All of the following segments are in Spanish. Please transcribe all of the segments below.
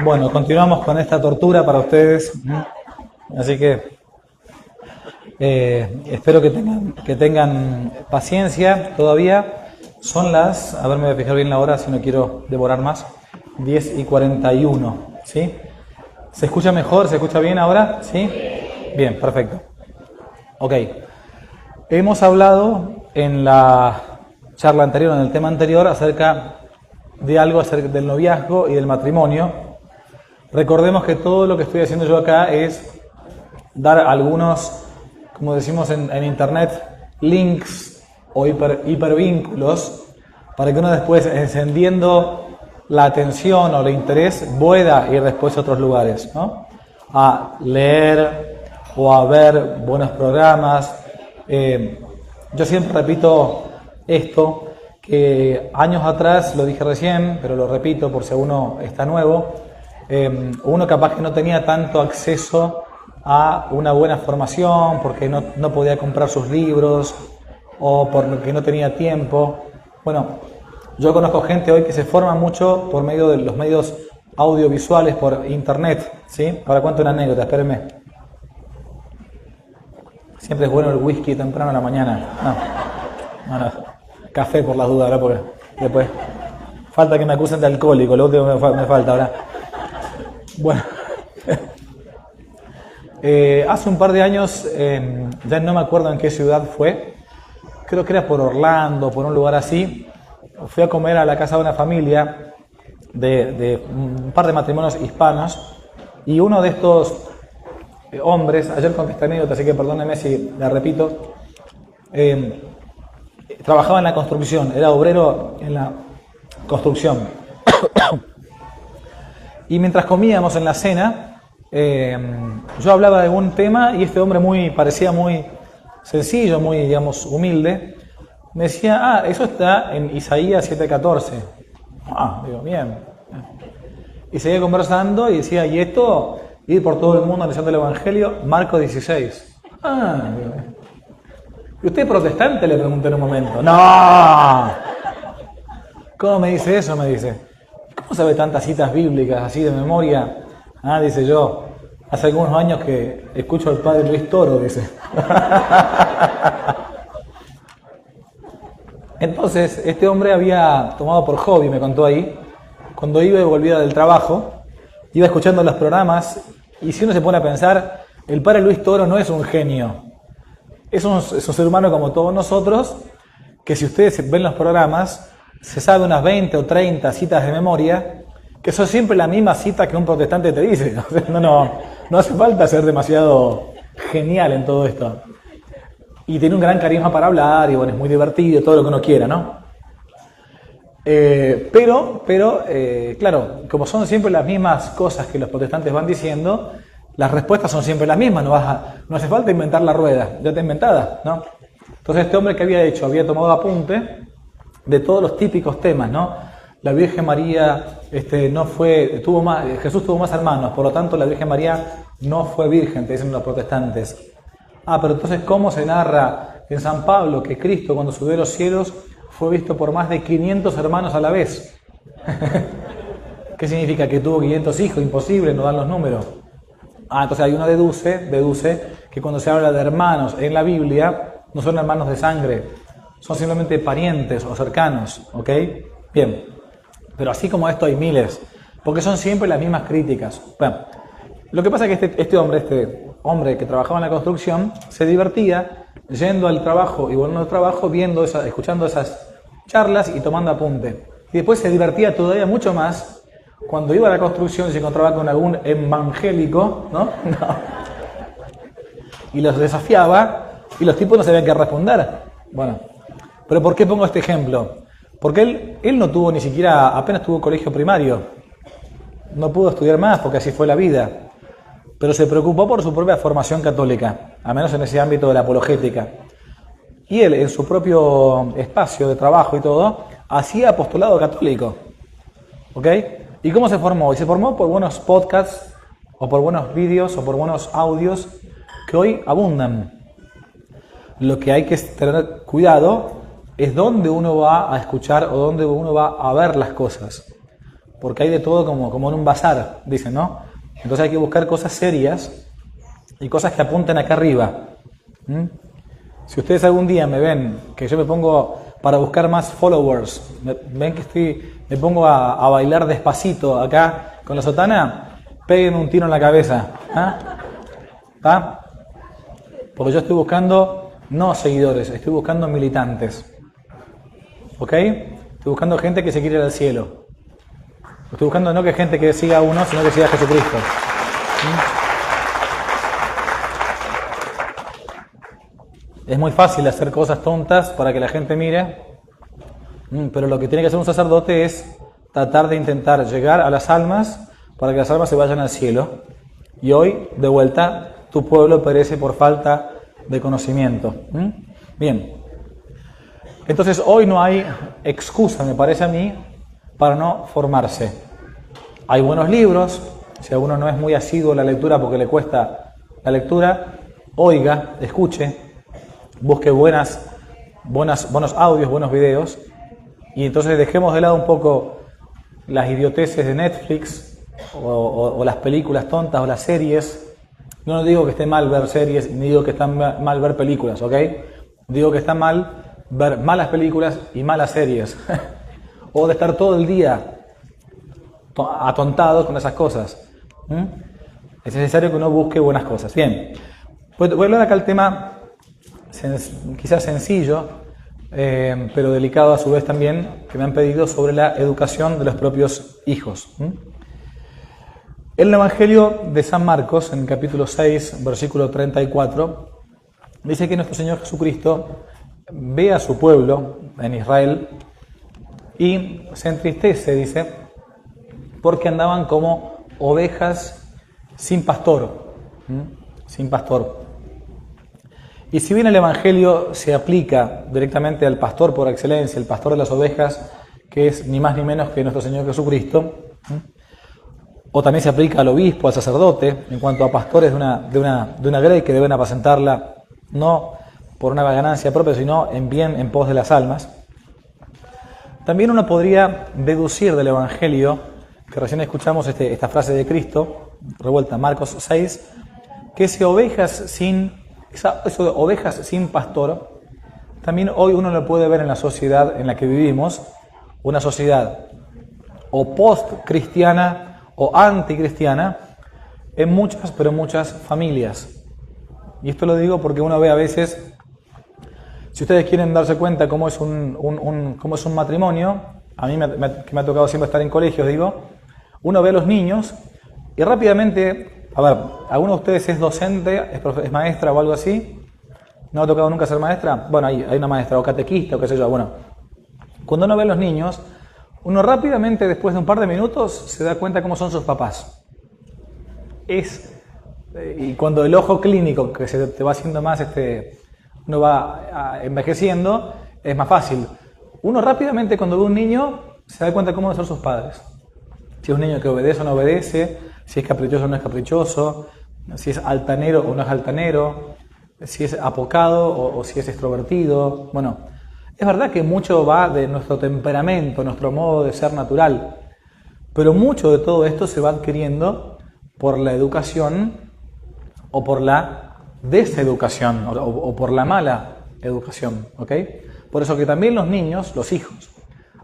Bueno, continuamos con esta tortura para ustedes. Así que espero que tengan paciencia todavía. Son las, a ver, me voy a fijar bien la hora si no quiero devorar más, 10:41, ¿sí? ¿Se escucha mejor? ¿Se escucha bien ahora? ¿Sí? Bien, perfecto. Ok. Hemos hablado en la charla anterior, en el tema anterior, acerca del noviazgo y del matrimonio. Recordemos que todo lo que estoy haciendo yo acá es dar algunos, como decimos en internet, links o hipervínculos para que uno después, encendiendo la atención o el interés, pueda ir después a otros lugares, ¿no? A leer o a ver buenos programas. Yo siempre repito esto, que años atrás, lo dije recién, pero lo repito por si uno está nuevo, uno capaz que no tenía tanto acceso a una buena formación porque no podía comprar sus libros o porque no tenía tiempo. Bueno, yo conozco gente hoy que se forma mucho por medio de los medios audiovisuales, por internet, ¿sí? Ahora cuento una anécdota, espérenme. Siempre es bueno el whisky temprano en la mañana. No. Café por las dudas, ¿verdad? Porque después falta que me acusen de alcohólico, lo último que me falta ahora. Bueno, hace un par de años, ya no me acuerdo en qué ciudad fue, creo que era por Orlando, por un lugar así, fui a comer a la casa de una familia de un par de matrimonios hispanos y uno de estos hombres, ayer conté esta anécdota, así que perdónenme si la repito, trabajaba en la construcción, era obrero en la construcción. Y mientras comíamos en la cena, yo hablaba de un tema y este hombre parecía muy sencillo, muy, digamos, humilde. Me decía, eso está en Isaías 7:14. Digo, bien. Y seguía conversando y decía, y esto, ir por todo el mundo anunciando el Evangelio, Marcos 16. Digo, ¿y usted es protestante? Le pregunté en un momento. ¡No! ¿Cómo me dice eso? Me dice. ¿Cómo sabe tantas citas bíblicas así de memoria? Dice yo, hace algunos años que escucho al padre Luis Toro, dice. Entonces, este hombre había tomado por hobby, me contó ahí, cuando iba y volvía del trabajo, iba escuchando los programas, y si uno se pone a pensar, el padre Luis Toro no es un genio, es un ser humano como todos nosotros, que si ustedes ven los programas, se sabe unas 20 o 30 citas de memoria, que son siempre la misma cita que un protestante te dice. No hace falta ser demasiado genial en todo esto. Y tiene un gran carisma para hablar, y bueno, es muy divertido, todo lo que uno quiera, ¿no? Pero, claro, como son siempre las mismas cosas que los protestantes van diciendo, las respuestas son siempre las mismas, no hace falta inventar la rueda, ya está inventada, ¿no? Entonces este hombre, ¿qué había hecho? Había tomado apunte de todos los típicos temas, ¿no? La Virgen María Jesús tuvo más hermanos, por lo tanto la Virgen María no fue virgen, te dicen los protestantes. Pero entonces, ¿cómo se narra en San Pablo que Cristo, cuando subió a los cielos, fue visto por más de 500 hermanos a la vez? ¿Qué significa? Que tuvo 500 hijos, imposible, no dan los números. Entonces ahí uno deduce que cuando se habla de hermanos en la Biblia, no son hermanos de sangre, son simplemente parientes o cercanos, ¿ok? Bien, pero así como esto hay miles, porque son siempre las mismas críticas. Bueno, lo que pasa es que este hombre que trabajaba en la construcción se divertía yendo al trabajo y volviendo al trabajo, escuchando esas charlas y tomando apunte. Y después se divertía todavía mucho más cuando iba a la construcción y se encontraba con algún evangélico, ¿no? Y los desafiaba y los tipos no sabían qué responder. Bueno, pero ¿por qué pongo este ejemplo? Porque él no tuvo ni siquiera, apenas tuvo colegio primario. No pudo estudiar más porque así fue la vida. Pero se preocupó por su propia formación católica, al menos en ese ámbito de la apologética. Y él, en su propio espacio de trabajo y todo, hacía apostolado católico. ¿Ok? ¿Y cómo se formó? Y se formó por buenos podcasts, o por buenos vídeos, o por buenos audios, que hoy abundan. Lo que hay que tener cuidado es dónde uno va a escuchar o dónde uno va a ver las cosas. porque hay de todo como en un bazar, dicen, ¿no? Entonces hay que buscar cosas serias y cosas que apunten acá arriba. Si ustedes algún día me ven que yo me pongo para buscar más followers, ven que me pongo a bailar despacito acá con la sotana, peguen un tiro en la cabeza. ¿Ah? Porque yo estoy buscando no seguidores, estoy buscando militantes. ¿Ok? Estoy buscando gente que se quiere ir al cielo. Estoy buscando no que gente que siga a uno, sino que siga a Jesucristo. Es muy fácil hacer cosas tontas para que la gente mire, pero lo que tiene que hacer un sacerdote es tratar de intentar llegar a las almas para que las almas se vayan al cielo. Y hoy, de vuelta, tu pueblo perece por falta de conocimiento. Bien. Entonces, hoy no hay excusa, me parece a mí, para no formarse. Hay buenos libros, si a uno no es muy asiduo a la lectura porque le cuesta la lectura, oiga, escuche, busque buenos audios, buenos videos, y entonces dejemos de lado un poco las idioteces de Netflix o las películas tontas o las series. No digo que esté mal ver series, ni digo que está mal ver películas, ¿ok? Digo que está mal ver malas películas y malas series. O de estar todo el día atontado con esas cosas. Es necesario que uno busque buenas cosas. Bien, voy a hablar acá el tema quizás sencillo, pero delicado a su vez también, que me han pedido sobre la educación de los propios hijos. El Evangelio de San Marcos, en el capítulo 6, versículo 34, dice que nuestro Señor Jesucristo ve a su pueblo en Israel y se entristece, dice, porque andaban como ovejas sin pastor. Sin pastor. Y si bien el Evangelio se aplica directamente al pastor por excelencia, el pastor de las ovejas, que es ni más ni menos que nuestro Señor Jesucristo, o también se aplica al obispo, al sacerdote, en cuanto a pastores de una grey que deben apacentarla, no por una ganancia propia, sino en bien en pos de las almas. También uno podría deducir del Evangelio, que recién escuchamos esta frase de Cristo, revuelta Marcos 6, que eso de ovejas sin pastor, también hoy uno lo puede ver en la sociedad en la que vivimos, una sociedad o post-cristiana o anticristiana, en muchas familias. Y esto lo digo porque uno ve a veces, si ustedes quieren darse cuenta cómo es cómo es un matrimonio, a mí que me ha tocado siempre estar en colegios, uno ve a los niños y rápidamente, a ver, ¿alguno de ustedes es docente, es maestra o algo así? ¿No ha tocado nunca ser maestra? Bueno, hay una maestra o catequista o qué sé yo. Bueno, cuando uno ve a los niños, uno rápidamente, después de un par de minutos, se da cuenta cómo son sus papás. Y cuando el ojo clínico, que se te va haciendo más, uno va envejeciendo, es más fácil. Uno rápidamente, cuando ve un niño, se da cuenta cómo son sus padres. Si es un niño que obedece o no obedece, si es caprichoso o no es caprichoso, si es altanero o no es altanero, si es apocado o si es extrovertido. Bueno, es verdad que mucho va de nuestro temperamento, nuestro modo de ser natural, pero mucho de todo esto se va adquiriendo por la educación o por la deseducación o por la mala educación, ¿ok? Por eso que también los niños, los hijos,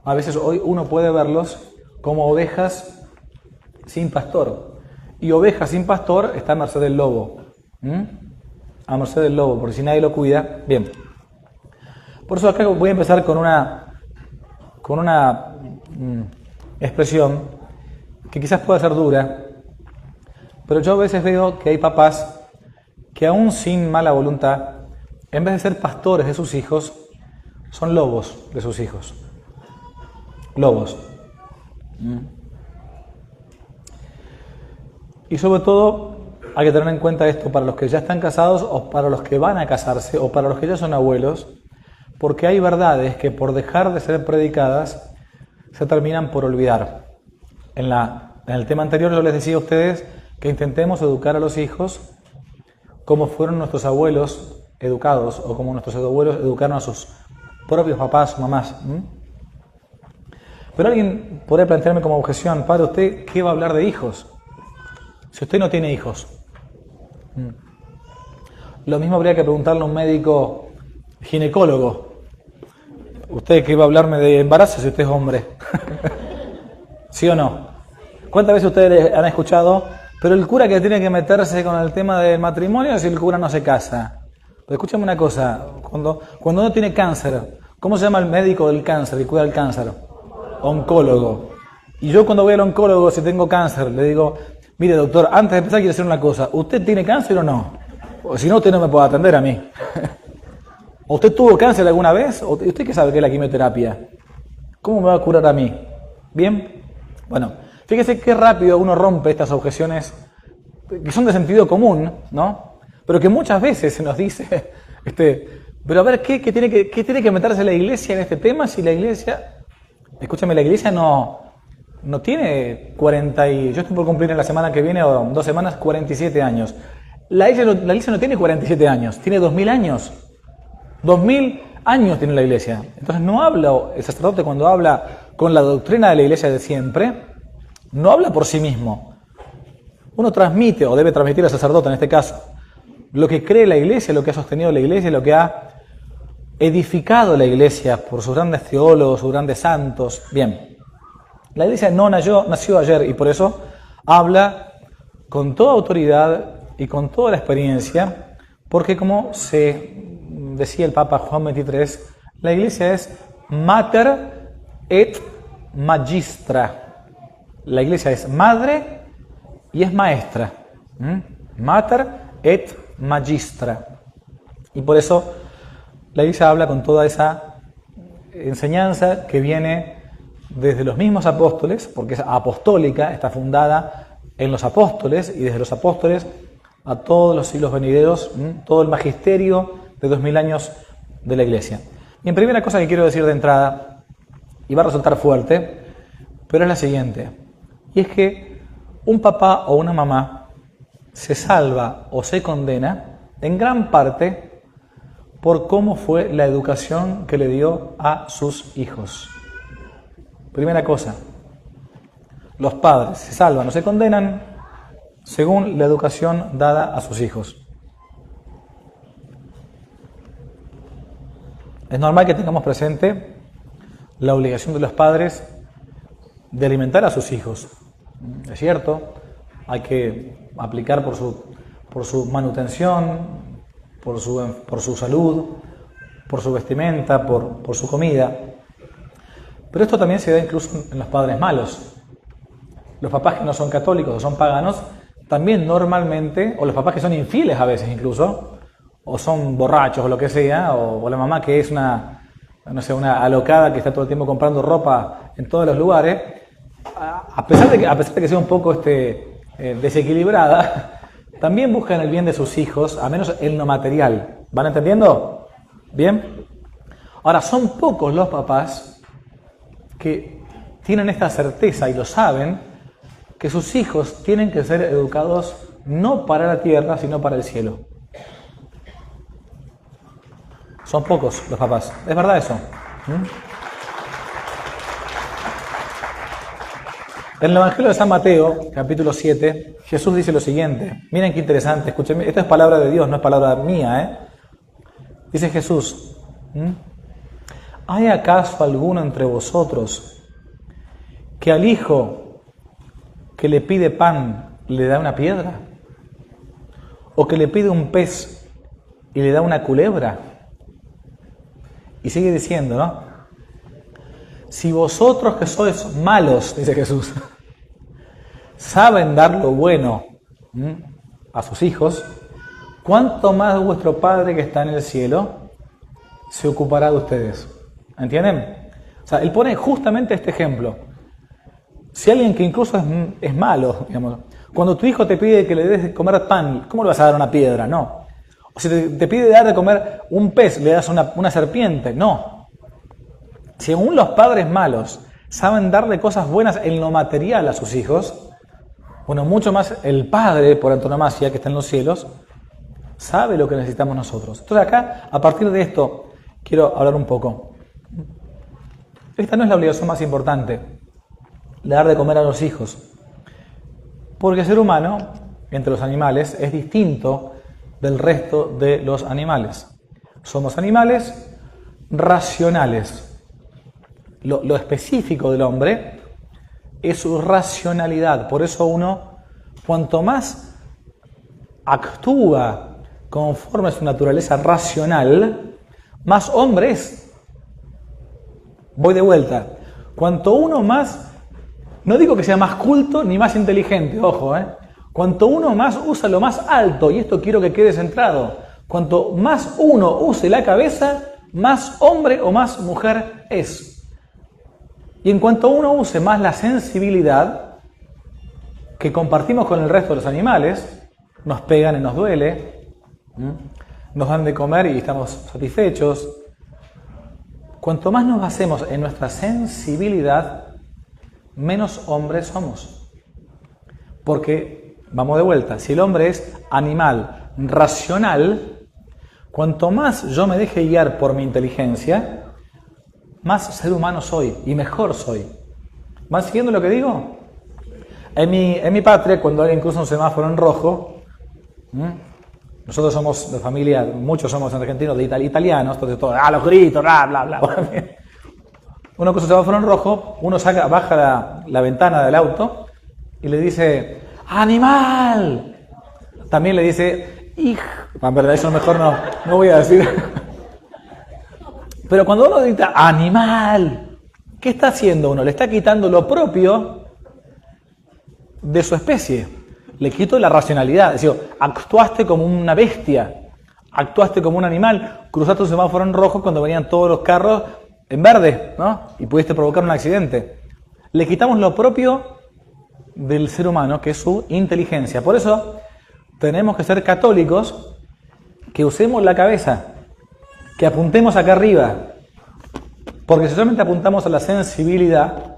a veces hoy uno puede verlos como ovejas sin pastor. Y oveja sin pastor está a merced del lobo. A merced del lobo, porque si nadie lo cuida, bien. Por eso acá voy a empezar con una expresión que quizás pueda ser dura, pero yo a veces veo que hay papás que aún sin mala voluntad, en vez de ser pastores de sus hijos, son lobos de sus hijos. Lobos. Y sobre todo hay que tener en cuenta esto para los que ya están casados o para los que van a casarse o para los que ya son abuelos, porque hay verdades que por dejar de ser predicadas se terminan por olvidar. En el tema anterior yo les decía a ustedes que intentemos educar a los hijos como fueron nuestros abuelos educados o como nuestros abuelos educaron a sus propios papás o mamás. Pero alguien podría plantearme como objeción, padre, ¿usted qué va a hablar de hijos? Si usted no tiene hijos. Lo mismo habría que preguntarle a un médico ginecólogo. ¿Usted qué va a hablarme de embarazo si usted es hombre? ¿Sí o no? ¿Cuántas veces ustedes han escuchado? Pero el cura que tiene que meterse con el tema del matrimonio si el cura no se casa. Pero escúchame una cosa, cuando uno tiene cáncer, ¿cómo se llama el médico del cáncer, que cuida el cáncer? Oncólogo. Y yo cuando voy al oncólogo, si tengo cáncer, le digo, mire doctor, antes de empezar quiero hacer una cosa, ¿usted tiene cáncer o no? O si no, usted no me puede atender a mí. ¿O usted tuvo cáncer alguna vez? ¿O usted qué sabe qué es la quimioterapia? ¿Cómo me va a curar a mí? ¿Bien? Bueno, fíjese qué rápido uno rompe estas objeciones que son de sentido común, ¿no? Pero que muchas veces se nos dice, pero a ver, ¿qué tiene que meterse la iglesia en este tema si la iglesia, escúchame, la iglesia no tiene 40 y, yo estoy por cumplir en la semana que viene o 2 semanas 47 años. La iglesia no tiene 47 años, tiene 2000 años. 2000 años tiene la iglesia. Entonces no habla, el sacerdote cuando habla con la doctrina de la iglesia de siempre, no habla por sí mismo. Uno transmite, o debe transmitir al sacerdote en este caso, lo que cree la iglesia, lo que ha sostenido la iglesia, lo que ha edificado la iglesia por sus grandes teólogos, sus grandes santos. Bien, la iglesia no nació ayer y por eso habla con toda autoridad y con toda la experiencia, porque como se decía el Papa Juan XXIII, la iglesia es mater et magistra. La iglesia es madre y es maestra. Mater et magistra. Y por eso la iglesia habla con toda esa enseñanza que viene desde los mismos apóstoles, porque es apostólica, está fundada en los apóstoles, y desde los apóstoles a todos los siglos venideros, todo el magisterio de 2000 años de la iglesia. Y en primera cosa que quiero decir de entrada, y va a resultar fuerte, pero es la siguiente, y es que un papá o una mamá se salva o se condena en gran parte por cómo fue la educación que le dio a sus hijos. Primera cosa, los padres se salvan o se condenan según la educación dada a sus hijos. Es normal que tengamos presente la obligación de los padres de alimentar a sus hijos. Es cierto, hay que aplicar por su manutención, por su salud, por su vestimenta, por su comida. Pero esto también se da incluso en los padres malos. Los papás que no son católicos o son paganos, también normalmente, o los papás que son infieles a veces incluso, o son borrachos o lo que sea, o la mamá que es una alocada que está todo el tiempo comprando ropa en todos los lugares, a pesar de que sea un poco desequilibrada, también buscan el bien de sus hijos, a menos en lo material. ¿Van entendiendo? ¿Bien? Ahora, son pocos los papás que tienen esta certeza y lo saben, que sus hijos tienen que ser educados no para la tierra, sino para el cielo. Son pocos los papás. ¿Es verdad eso? En el Evangelio de San Mateo, capítulo 7, Jesús dice lo siguiente. Miren qué interesante, escúchenme. Esto es palabra de Dios, no es palabra mía, Dice Jesús, ¿hay acaso alguno entre vosotros que al hijo que le pide pan le da una piedra? ¿O que le pide un pez y le da una culebra? Y sigue diciendo, ¿no? Si vosotros que sois malos, dice Jesús, saben dar lo bueno a sus hijos, ¿cuánto más vuestro Padre que está en el cielo se ocupará de ustedes? ¿Entienden? O sea, él pone justamente este ejemplo. Si alguien que incluso es malo, digamos, cuando tu hijo te pide que le des de comer pan, ¿cómo le vas a dar una piedra? No. O si te pide dar de comer un pez, ¿le das una serpiente? No. Si aún los padres malos saben darle cosas buenas en lo material a sus hijos, bueno, mucho más el Padre, por antonomasia, que está en los cielos, sabe lo que necesitamos nosotros. Entonces acá, a partir de esto, quiero hablar un poco. esta no es la obligación más importante, dar de comer a los hijos. Porque el ser humano, entre los animales, es distinto del resto de los animales. Somos animales racionales. Lo específico del hombre es su racionalidad. Por eso uno, cuanto más actúa conforme a su naturaleza racional, más hombre es. Voy de vuelta. Cuanto uno más, no digo que sea más culto ni más inteligente, ojo, cuanto uno más usa lo más alto, y esto quiero que quede centrado, cuanto más uno use la cabeza, más hombre o más mujer es. Y en cuanto uno use más la sensibilidad que compartimos con el resto de los animales, nos pegan y nos duele, nos dan de comer y estamos satisfechos. Cuanto más nos basemos en nuestra sensibilidad, menos hombres somos. Porque, vamos de vuelta, si el hombre es animal racional, cuanto más yo me deje guiar por mi inteligencia, más ser humano soy y mejor soy. ¿Van siguiendo lo que digo? En mi patria, cuando alguien cruza un semáforo en rojo, nosotros somos de familia, muchos somos argentinos, de italianos, entonces todo, los gritos, bla, bla, bla. Uno cruza un semáforo en rojo, uno baja la ventana del auto y le dice, ¡animal! También le dice, ¡hij! En verdad, eso mejor no voy a decir. Pero cuando uno grita, ¡animal! ¿Qué está haciendo uno? Le está quitando lo propio de su especie. Le quito la racionalidad. Es decir, actuaste como una bestia, actuaste como un animal, cruzaste un semáforo en rojo cuando venían todos los carros en verde, ¿no? Y pudiste provocar un accidente. Le quitamos lo propio del ser humano, que es su inteligencia. Por eso tenemos que ser católicos, que usemos la cabeza, que apuntemos acá arriba. Porque si solamente apuntamos a la sensibilidad,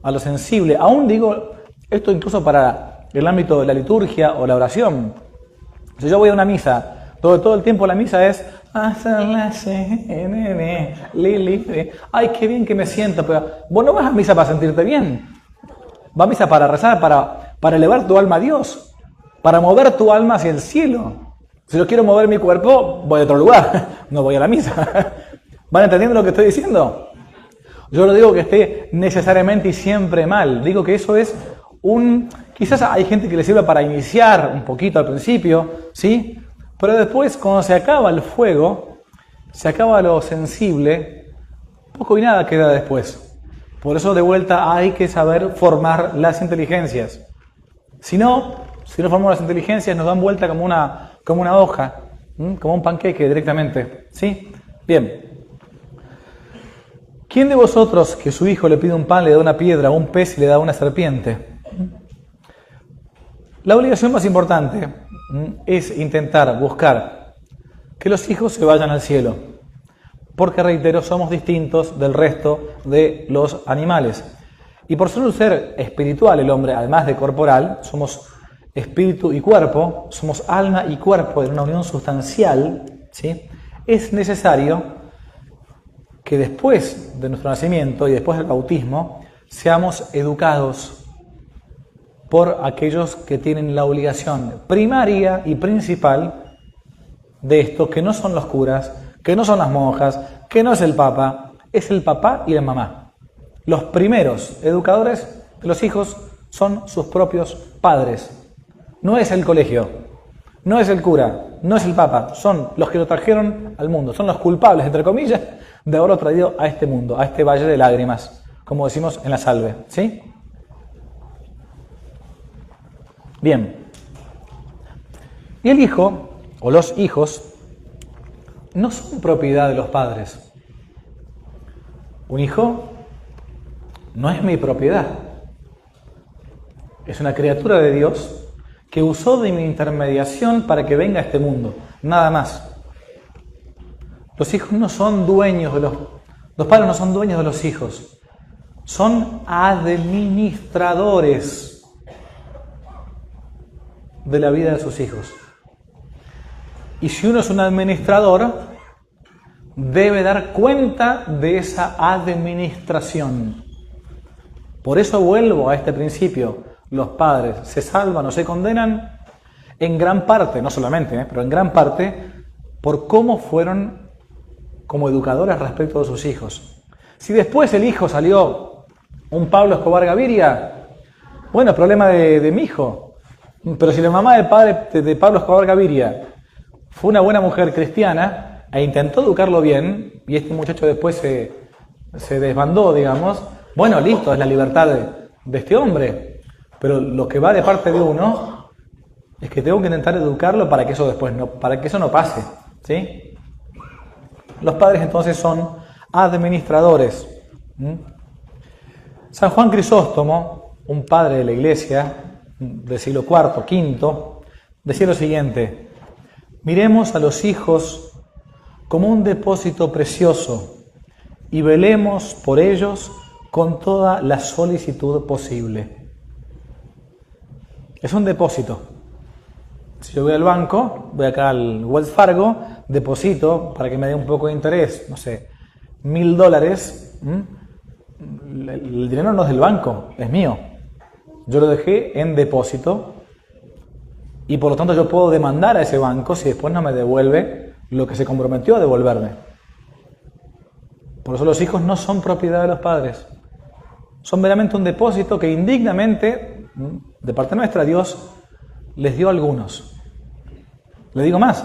a lo sensible, aún digo esto incluso para el ámbito de la liturgia o la oración. Si yo voy a una misa, todo el tiempo la misa es ay, qué bien que me siento, pero vos no vas a misa para sentirte bien, vas a misa para rezar, para elevar tu alma a Dios, para mover tu alma hacia el cielo. Si yo quiero mover mi cuerpo, voy a otro lugar, no voy a la misa. ¿Van entendiendo lo que estoy diciendo? Yo no digo que esté necesariamente y siempre mal, digo que eso es quizás hay gente que le sirve para iniciar un poquito al principio, ¿sí? Pero después, cuando se acaba el fuego, se acaba lo sensible, poco y nada queda después. Por eso, de vuelta, hay que saber formar las inteligencias. Si no formamos las inteligencias, nos dan vuelta como una hoja, como un panqueque directamente, ¿sí? Bien. ¿Quién de vosotros que su hijo le pide un pan le da una piedra, o un pez y le da una serpiente? La obligación más importante es intentar buscar que los hijos se vayan al cielo, porque, reitero, somos distintos del resto de los animales. Y por ser un ser espiritual el hombre, además de corporal, somos espíritu y cuerpo, somos alma y cuerpo en una unión sustancial, ¿sí? Es necesario que después de nuestro nacimiento y después del bautismo seamos educados por aquellos que tienen la obligación primaria y principal de esto, que no son los curas, que no son las monjas, que no es el papa, es el papá y la mamá. Los primeros educadores de los hijos son sus propios padres. No es el colegio, no es el cura, no es el papa, son los que lo trajeron al mundo, son los culpables, entre comillas, de haberlo traído a este mundo, a este valle de lágrimas, como decimos en la salve, ¿sí? Bien. Y el hijo, o los hijos, no son propiedad de los padres. Un hijo no es mi propiedad. Es una criatura de Dios que usó de mi intermediación para que venga a este mundo. Nada más. Los hijos no son dueños de los padres no son dueños de los hijos. Son administradores de la vida de sus hijos. Y si uno es un administrador, debe dar cuenta de esa administración. Por eso vuelvo a este principio. Los padres se salvan o se condenan en gran parte, no solamente, pero en gran parte, por cómo fueron como educadores respecto de sus hijos. Si después el hijo salió un Pablo Escobar Gaviria, bueno, problema de mi hijo. Pero si la mamá del padre de Pablo Escobar Gaviria fue una buena mujer cristiana e intentó educarlo bien, y este muchacho después se desbandó, digamos, bueno, listo, es la libertad de este hombre. Pero lo que va de parte de uno es que tengo que intentar educarlo para que eso después para que eso no pase, ¿sí? Los padres entonces son administradores. San Juan Crisóstomo, un padre de la iglesia del siglo IV, V, decía lo siguiente: miremos a los hijos como un depósito precioso y velemos por ellos con toda la solicitud posible. Es un depósito. Si yo voy al banco, voy acá al Wells Fargo, deposito para que me dé un poco de interés, no sé, $1.000. El dinero no es del banco, es mío. Yo lo dejé en depósito y por lo tanto yo puedo demandar a ese banco si después no me devuelve lo que se comprometió a devolverme. Por eso los hijos no son propiedad de los padres. Son meramente un depósito que indignamente, de parte nuestra, Dios les dio a algunos. Le digo más.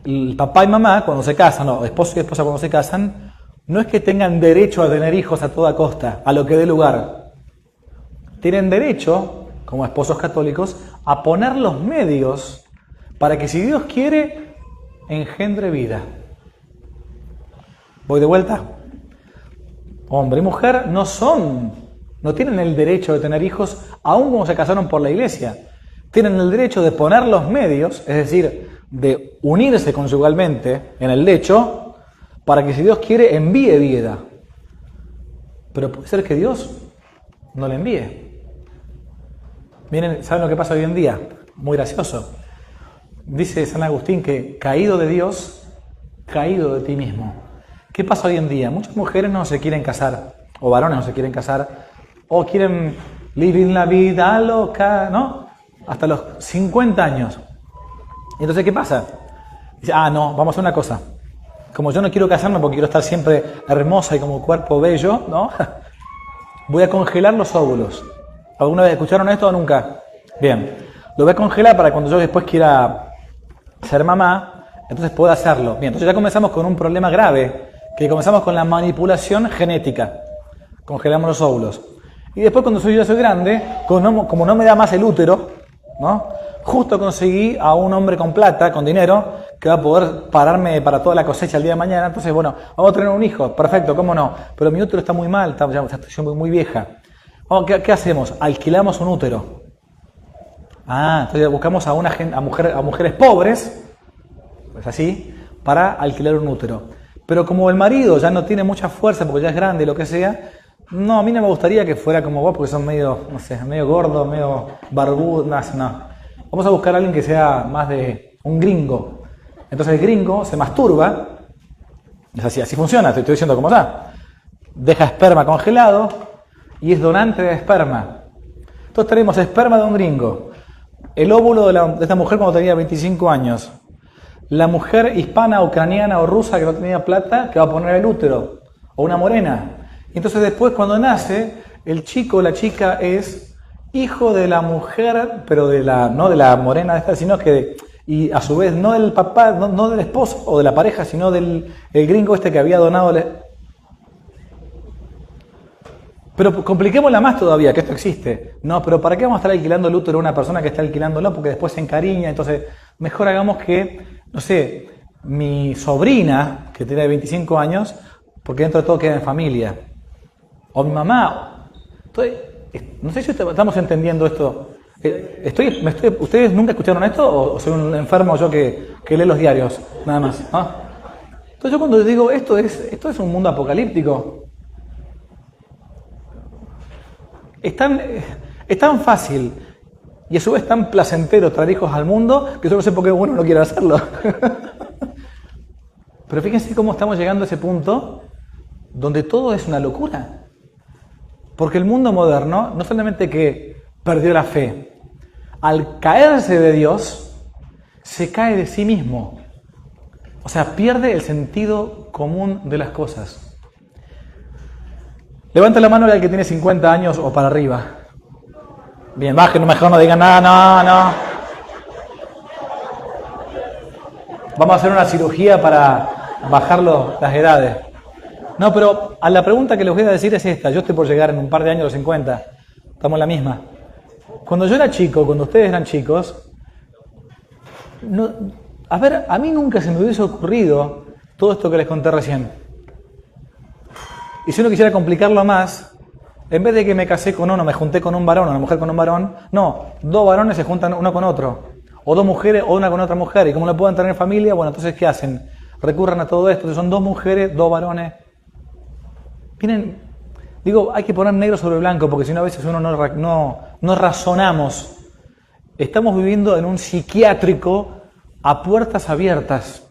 El papá y mamá, cuando se casan, o esposo y esposa cuando se casan, no es que tengan derecho a tener hijos a toda costa, a lo que dé lugar. Tienen derecho, como esposos católicos, a poner los medios para que, si Dios quiere, engendre vida. ¿Voy de vuelta? Hombre y mujer no tienen el derecho de tener hijos, aun como se casaron por la iglesia. Tienen el derecho de poner los medios, es decir, de unirse conyugalmente en el lecho, para que, si Dios quiere, envíe vida. Pero puede ser que Dios no le envíe. Miren, ¿saben lo que pasa hoy en día? Muy gracioso. Dice San Agustín que caído de Dios, caído de ti mismo. ¿Qué pasa hoy en día? Muchas mujeres no se quieren casar, o varones no se quieren casar, o quieren vivir la vida loca, ¿no? Hasta los 50 años. Entonces, ¿qué pasa? Dice, no, vamos a hacer una cosa. Como yo no quiero casarme porque quiero estar siempre hermosa y como cuerpo bello, ¿no? Voy a congelar los óvulos. ¿Alguna vez escucharon esto o nunca? Bien. Lo voy a congelar para cuando yo después quiera ser mamá, entonces pueda hacerlo. Bien, entonces ya comenzamos con un problema grave, que comenzamos con la manipulación genética. Congelamos los óvulos. Y después, cuando yo soy grande, como no me da más el útero, ¿no? Justo conseguí a un hombre con plata, con dinero, que va a poder pararme para toda la cosecha el día de mañana. Entonces, bueno, vamos a tener un hijo, perfecto, ¿cómo no? Pero mi útero está muy mal, ya estoy muy vieja. ¿Qué hacemos? Alquilamos un útero. Entonces buscamos a mujeres pobres, pues así, para alquilar un útero. Pero como el marido ya no tiene mucha fuerza porque ya es grande y lo que sea, no, a mí no me gustaría que fuera como vos porque son medio, no sé, medio gordo, medio barbudo, no. Vamos a buscar a alguien que sea más de un gringo. Entonces el gringo se masturba, es así funciona, te estoy diciendo cómo está. Deja esperma congelado y es donante de esperma. Entonces tenemos esperma de un gringo, el óvulo de esta mujer cuando tenía 25 años, la mujer hispana, ucraniana o rusa que no tenía plata, que va a poner el útero, o una morena. Y entonces después, cuando nace, el chico o la chica es hijo de la mujer, pero no de la morena esta, sino que, y a su vez, no del papá, no del esposo o de la pareja, sino del gringo este que había donado. Pero compliquémosla más todavía, que esto existe. No, pero ¿para qué vamos a estar alquilando el útero a una persona que está alquilándolo? Porque después se encariña. Entonces, mejor hagamos que, no sé, mi sobrina, que tiene 25 años, porque dentro de todo queda en familia, o mi mamá. Entonces, no sé si estamos entendiendo esto. ¿Ustedes nunca escucharon esto? ¿O soy un enfermo yo que lee los diarios? Nada más. Entonces yo cuando digo esto es un mundo apocalíptico. Es tan fácil y a su vez tan placentero traer hijos al mundo que yo no sé por qué uno no quiere hacerlo. Pero fíjense cómo estamos llegando a ese punto donde todo es una locura. Porque el mundo moderno no solamente que perdió la fe, al caerse de Dios, se cae de sí mismo. O sea, pierde el sentido común de las cosas. Levanta la mano el que tiene 50 años o para arriba. Bien, bajen, mejor no digan nada, no. Vamos a hacer una cirugía para bajar las edades. No, pero a la pregunta que les voy a decir es esta. Yo estoy por llegar en un par de años a los 50. Estamos en la misma. Cuando yo era chico, cuando ustedes eran chicos, a mí nunca se me hubiese ocurrido todo esto que les conté recién. Y si uno quisiera complicarlo más, en vez de que me casé con uno, me junté con un varón, una mujer con un varón, no, dos varones se juntan uno con otro. O dos mujeres o una con otra mujer. Y como no pueden tener familia, bueno, entonces ¿qué hacen? Recurran a todo esto. Entonces son dos mujeres, dos varones. Miren, digo, hay que poner negro sobre blanco, porque si no a veces uno no razonamos. Estamos viviendo en un psiquiátrico a puertas abiertas.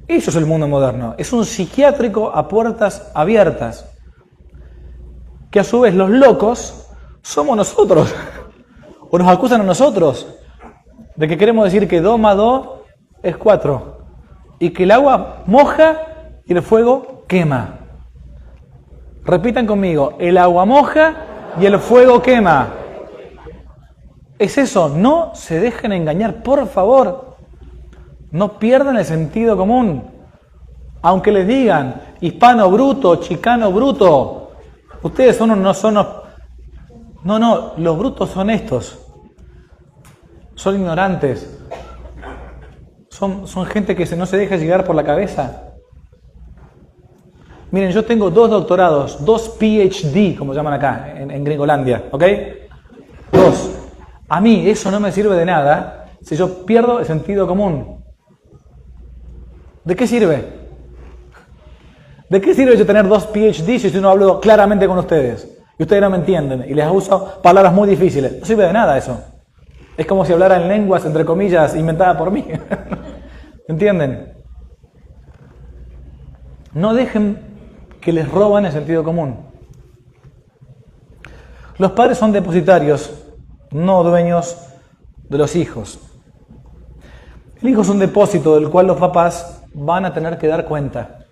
Eso es el mundo moderno. Es un psiquiátrico a puertas abiertas. Que a su vez los locos somos nosotros. O nos acusan a nosotros de que queremos decir que 2 más 2 es 4. Y que el agua moja y el fuego quema. Repitan conmigo, el agua moja y el fuego quema. Es eso, no se dejen engañar, por favor. No pierdan el sentido común. Aunque les digan, hispano bruto, chicano bruto, ustedes no son... No, los brutos son estos. Son ignorantes. Son gente que no se deja llegar por la cabeza. Miren, yo tengo 2 doctorados, 2 PhD, como llaman acá, en Gringolandia, ¿ok? 2. A mí eso no me sirve de nada si yo pierdo el sentido común. ¿De qué sirve? ¿De qué sirve yo tener 2 PhD si yo no hablo claramente con ustedes? Y ustedes no me entienden y les uso palabras muy difíciles. No sirve de nada eso. Es como si hablara en lenguas, entre comillas, inventadas por mí. ¿Entienden? No dejen que les roban el sentido común. Los padres son depositarios, no dueños de los hijos. El hijo es un depósito del cual los papás van a tener que dar cuenta.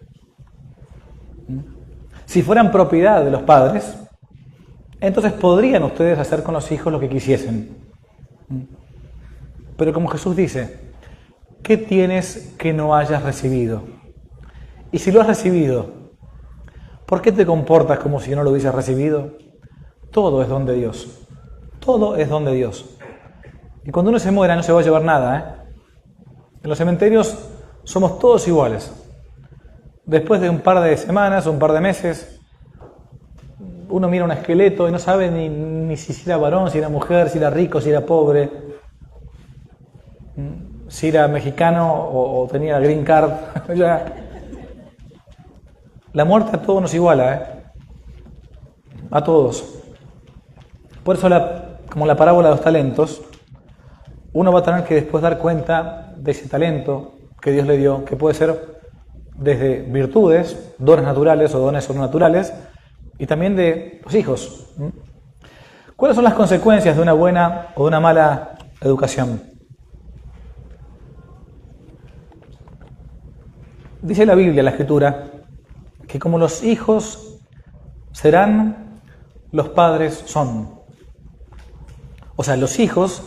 Si fueran propiedad de los padres, entonces podrían ustedes hacer con los hijos lo que quisiesen. Pero como Jesús dice, ¿qué tienes que no hayas recibido? Y si lo has recibido, ¿por qué te comportas como si no lo hubieses recibido? Todo es don de Dios. Todo es don de Dios. Y cuando uno se muera no se va a llevar nada, ¿eh? En los cementerios somos todos iguales. Después de un par de semanas, un par de meses, uno mira un esqueleto y no sabe ni si era varón, si era mujer, si era rico, si era pobre, si era mexicano o tenía la green card. La muerte a todos nos iguala, ¿eh? A todos. Por eso, como la parábola de los talentos, uno va a tener que después dar cuenta de ese talento que Dios le dio, que puede ser desde virtudes, dones naturales o dones sobrenaturales, y también de los hijos. ¿Cuáles son las consecuencias de una buena o de una mala educación? Dice la Biblia, la Escritura, que como los hijos serán, los padres son. O sea, los hijos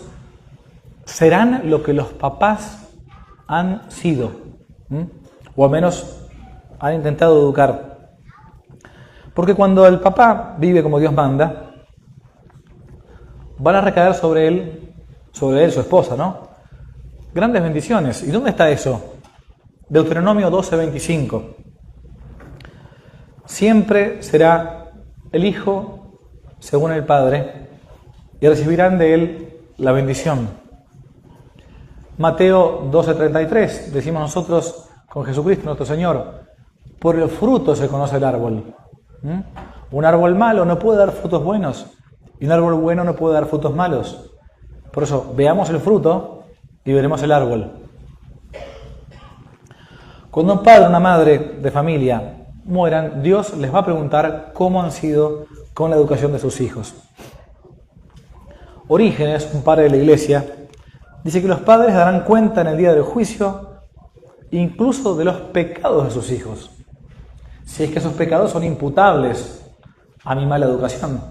serán lo que los papás han sido, o al menos han intentado educar. Porque cuando el papá vive como Dios manda, van a recaer sobre él, su esposa, ¿no? Grandes bendiciones. ¿Y dónde está eso? Deuteronomio 12:25. Siempre será el hijo según el padre y recibirán de él la bendición. Mateo 12:33, decimos nosotros con Jesucristo nuestro Señor, por el fruto se conoce el árbol. Un árbol malo no puede dar frutos buenos y un árbol bueno no puede dar frutos malos. Por eso, veamos el fruto y veremos el árbol. Cuando un padre o una madre de familia mueran, Dios les va a preguntar cómo han sido con la educación de sus hijos. Orígenes, un padre de la iglesia, dice que los padres darán cuenta en el día del juicio incluso de los pecados de sus hijos, si es que esos pecados son imputables a mi mala educación.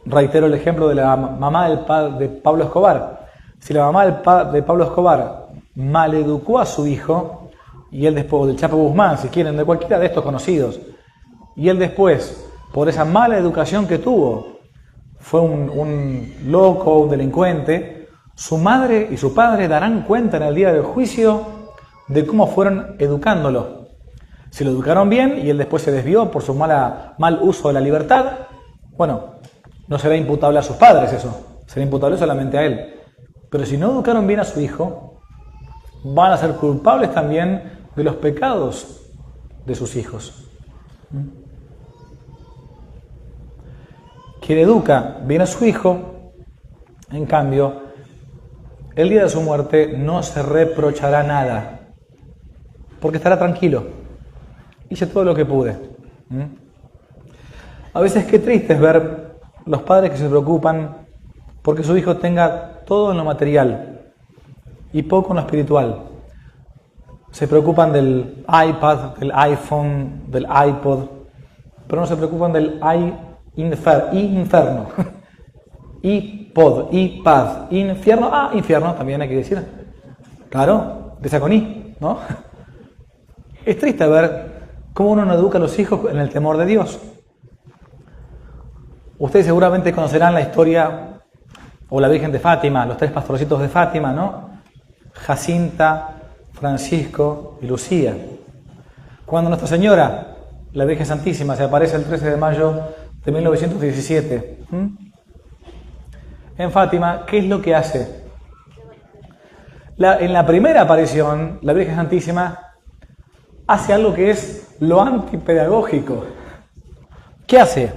Reitero el ejemplo de la mamá de Pablo Escobar. Si la mamá de Pablo Escobar maleducó a su hijo, y él después, del Chapo Guzmán, si quieren, de cualquiera de estos conocidos, y él después, por esa mala educación que tuvo, fue un loco, un delincuente, su madre y su padre darán cuenta en el día del juicio de cómo fueron educándolo. Si lo educaron bien y él después se desvió por su mal uso de la libertad, bueno, no será imputable a sus padres eso, será imputable solamente a él. Pero si no educaron bien a su hijo, van a ser culpables también de los pecados de sus hijos. Quien educa bien a su hijo, en cambio, el día de su muerte no se reprochará nada, porque estará tranquilo. Hice todo lo que pude. A veces qué triste es ver los padres que se preocupan porque su hijo tenga todo en lo material y poco en lo espiritual. Se preocupan del iPad, del iPhone, del iPod, pero no se preocupan del infierno. iPod, iPad, infierno. Infierno también hay que decir. Claro, empieza con I, ¿no? Es triste ver cómo uno no educa a los hijos en el temor de Dios. Ustedes seguramente conocerán la historia, o la Virgen de Fátima, los 3 pastorcitos de Fátima, ¿no? Jacinta, Francisco y Lucía. Cuando Nuestra Señora, la Virgen Santísima, se aparece el 13 de mayo de 1917, en Fátima, ¿qué es lo que hace? En la primera aparición, la Virgen Santísima hace algo que es lo antipedagógico. ¿Qué hace?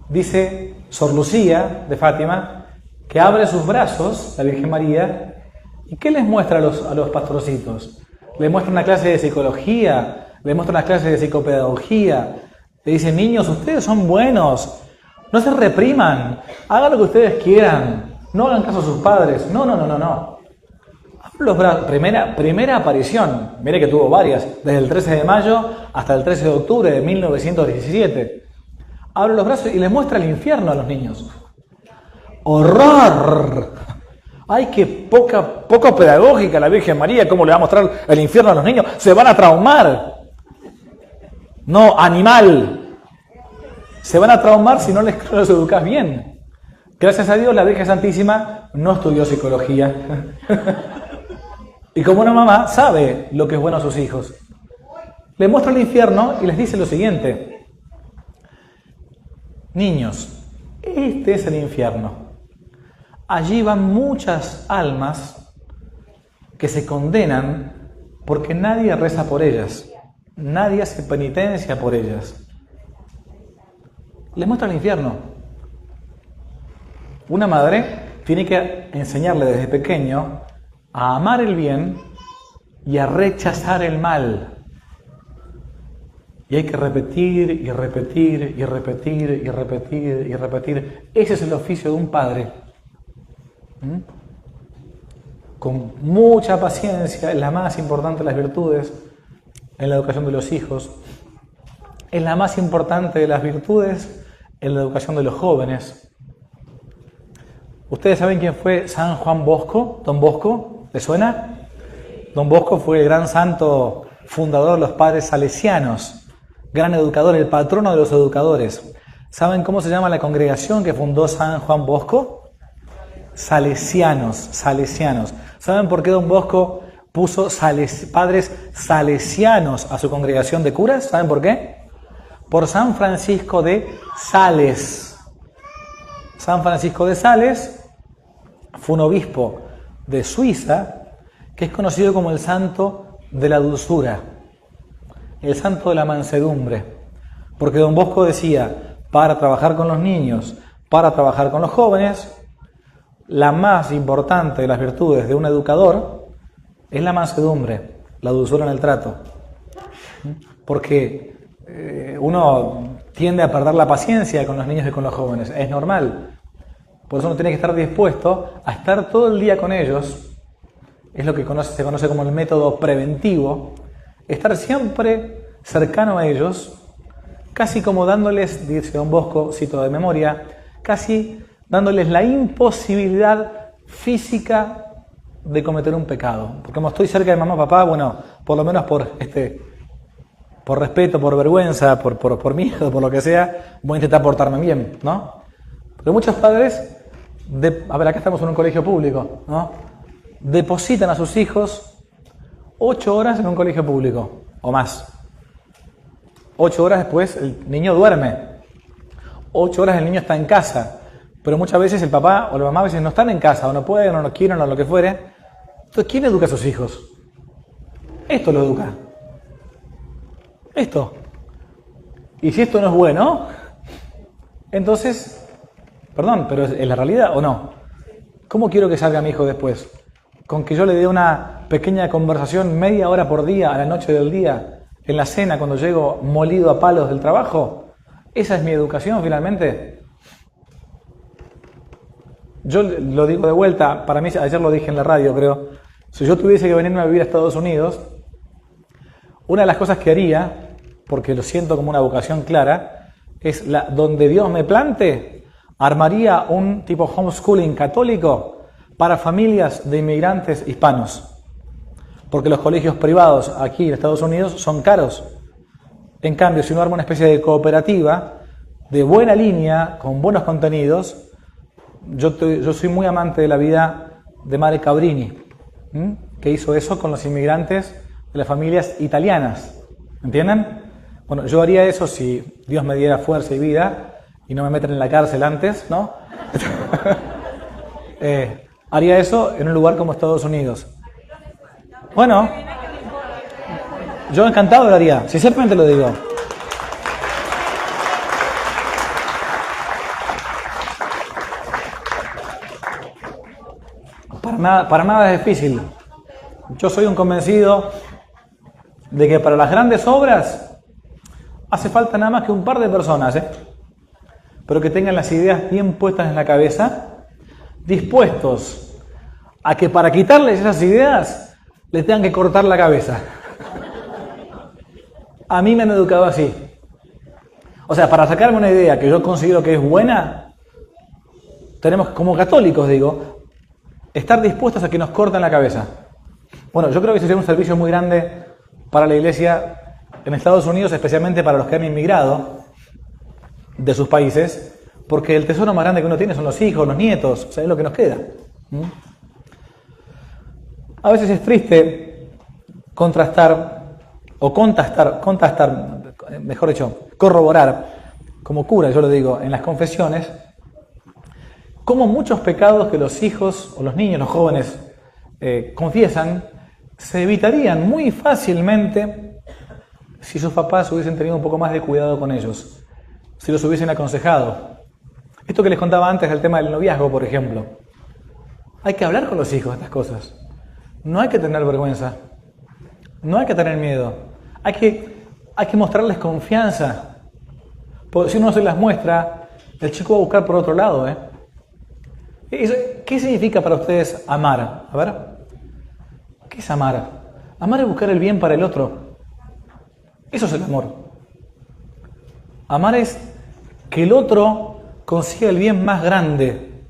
Dice Sor Lucía de Fátima que abre sus brazos, la Virgen María, ¿y qué les muestra a los pastorcitos? Les muestra una clase de psicología, les muestra una clase de psicopedagogía. Le dice, niños, ustedes son buenos, no se repriman, hagan lo que ustedes quieran, no hagan caso a sus padres. No. Abre los brazos, primera aparición, mire que tuvo varias, desde el 13 de mayo hasta el 13 de octubre de 1917. Abre los brazos y les muestra el infierno a los niños. ¡Horror! ¡Ay, qué poco pedagógica la Virgen María! ¿Cómo le va a mostrar el infierno a los niños? ¡Se van a traumar! No, animal. Se van a traumar si no los educas bien. Gracias a Dios la Virgen Santísima no estudió psicología. Y como una mamá sabe lo que es bueno a sus hijos. Le muestra el infierno y les dice lo siguiente. Niños, este es el infierno. Allí van muchas almas que se condenan porque nadie reza por ellas. Nadie hace penitencia por ellas. Les muestra el infierno. Una madre tiene que enseñarle desde pequeño a amar el bien y a rechazar el mal. Y hay que repetir y repetir y repetir y repetir y repetir. Ese es el oficio de un padre. Con mucha paciencia, es la más importante de las virtudes en la educación de los hijos. Es la más importante de las virtudes en la educación de los jóvenes. ¿Ustedes saben quién fue San Juan Bosco? Don Bosco, ¿les suena? Don Bosco fue el gran santo fundador de los padres salesianos, gran educador, el patrono de los educadores. ¿Saben cómo se llama la congregación que fundó San Juan Bosco? Salesianos. ¿Saben por qué Don Bosco puso padres salesianos a su congregación de curas? ¿Saben por qué? Por San Francisco de Sales. San Francisco de Sales fue un obispo de Suiza que es conocido como el santo de la dulzura, el santo de la mansedumbre, porque Don Bosco decía, para trabajar con los niños, para trabajar con los jóvenes, la más importante de las virtudes de un educador es la mansedumbre, la dulzura en el trato. Porque uno tiende a perder la paciencia con los niños y con los jóvenes, es normal. Por eso uno tiene que estar dispuesto a estar todo el día con ellos. Es lo que se conoce como el método preventivo. Estar siempre cercano a ellos, casi como dándoles, dice Don Bosco, cito de memoria, casi dándoles la imposibilidad física de cometer un pecado. Porque como estoy cerca de mamá o papá, bueno, por lo menos por respeto, por vergüenza, por miedo, por lo que sea, voy a intentar portarme bien, ¿no? Pero muchos padres, a ver, acá estamos en un colegio público, ¿no? Depositan a sus hijos 8 horas en un colegio público, o más. 8 horas después el niño duerme. 8 horas el niño está en casa. Pero muchas veces el papá o la mamá a veces no están en casa, o no pueden, o no quieren, o lo que fuere. Entonces, ¿quién educa a sus hijos? Esto lo educa. Esto. Y si esto no es bueno, entonces, perdón, pero ¿es la realidad o no? ¿Cómo quiero que salga mi hijo después? ¿Con que yo le dé una pequeña conversación media hora por día, a la noche del día, en la cena, cuando llego molido a palos del trabajo? ¿Esa es mi educación finalmente? Yo lo digo de vuelta, para mí, ayer lo dije en la radio, creo, si yo tuviese que venirme a vivir a Estados Unidos, una de las cosas que haría, porque lo siento como una vocación clara, es donde Dios me plante, armaría un tipo homeschooling católico para familias de inmigrantes hispanos. Porque los colegios privados aquí en Estados Unidos son caros. En cambio, si uno arma una especie de cooperativa de buena línea, con buenos contenidos, yo soy muy amante de la vida de Madre Cabrini, que hizo eso con los inmigrantes de las familias italianas. ¿Entienden? Bueno, yo haría eso si Dios me diera fuerza y vida y no me meten en la cárcel antes, ¿no? Haría eso en un lugar como Estados Unidos. Bueno, yo encantado lo haría, sinceramente lo digo. Para nada es difícil. Yo soy un convencido de que para las grandes obras hace falta nada más que un par de personas, pero que tengan las ideas bien puestas en la cabeza, dispuestos a que para quitarles esas ideas les tengan que cortar la cabeza. A mí me han educado así. O sea, para sacarme una idea que yo considero que es buena, tenemos, como católicos digo, estar dispuestos a que nos corten la cabeza. Bueno, yo creo que sería un servicio muy grande para la Iglesia en Estados Unidos, especialmente para los que han inmigrado de sus países, porque el tesoro más grande que uno tiene son los hijos, los nietos, o sea, es lo que nos queda. A veces es triste mejor dicho, corroborar, como cura, yo lo digo, en las confesiones, cómo muchos pecados que los hijos o los niños, los jóvenes confiesan, se evitarían muy fácilmente si sus papás hubiesen tenido un poco más de cuidado con ellos, si los hubiesen aconsejado. Esto que les contaba antes del tema del noviazgo, por ejemplo. Hay que hablar con los hijos de estas cosas. No hay que tener vergüenza. No hay que tener miedo. Hay que mostrarles confianza. Porque si uno no se las muestra, el chico va a buscar por otro lado, ¿Qué significa para ustedes amar? A ver, ¿qué es amar? Amar es buscar el bien para el otro. Eso es el amor. Amar es que el otro consiga el bien más grande.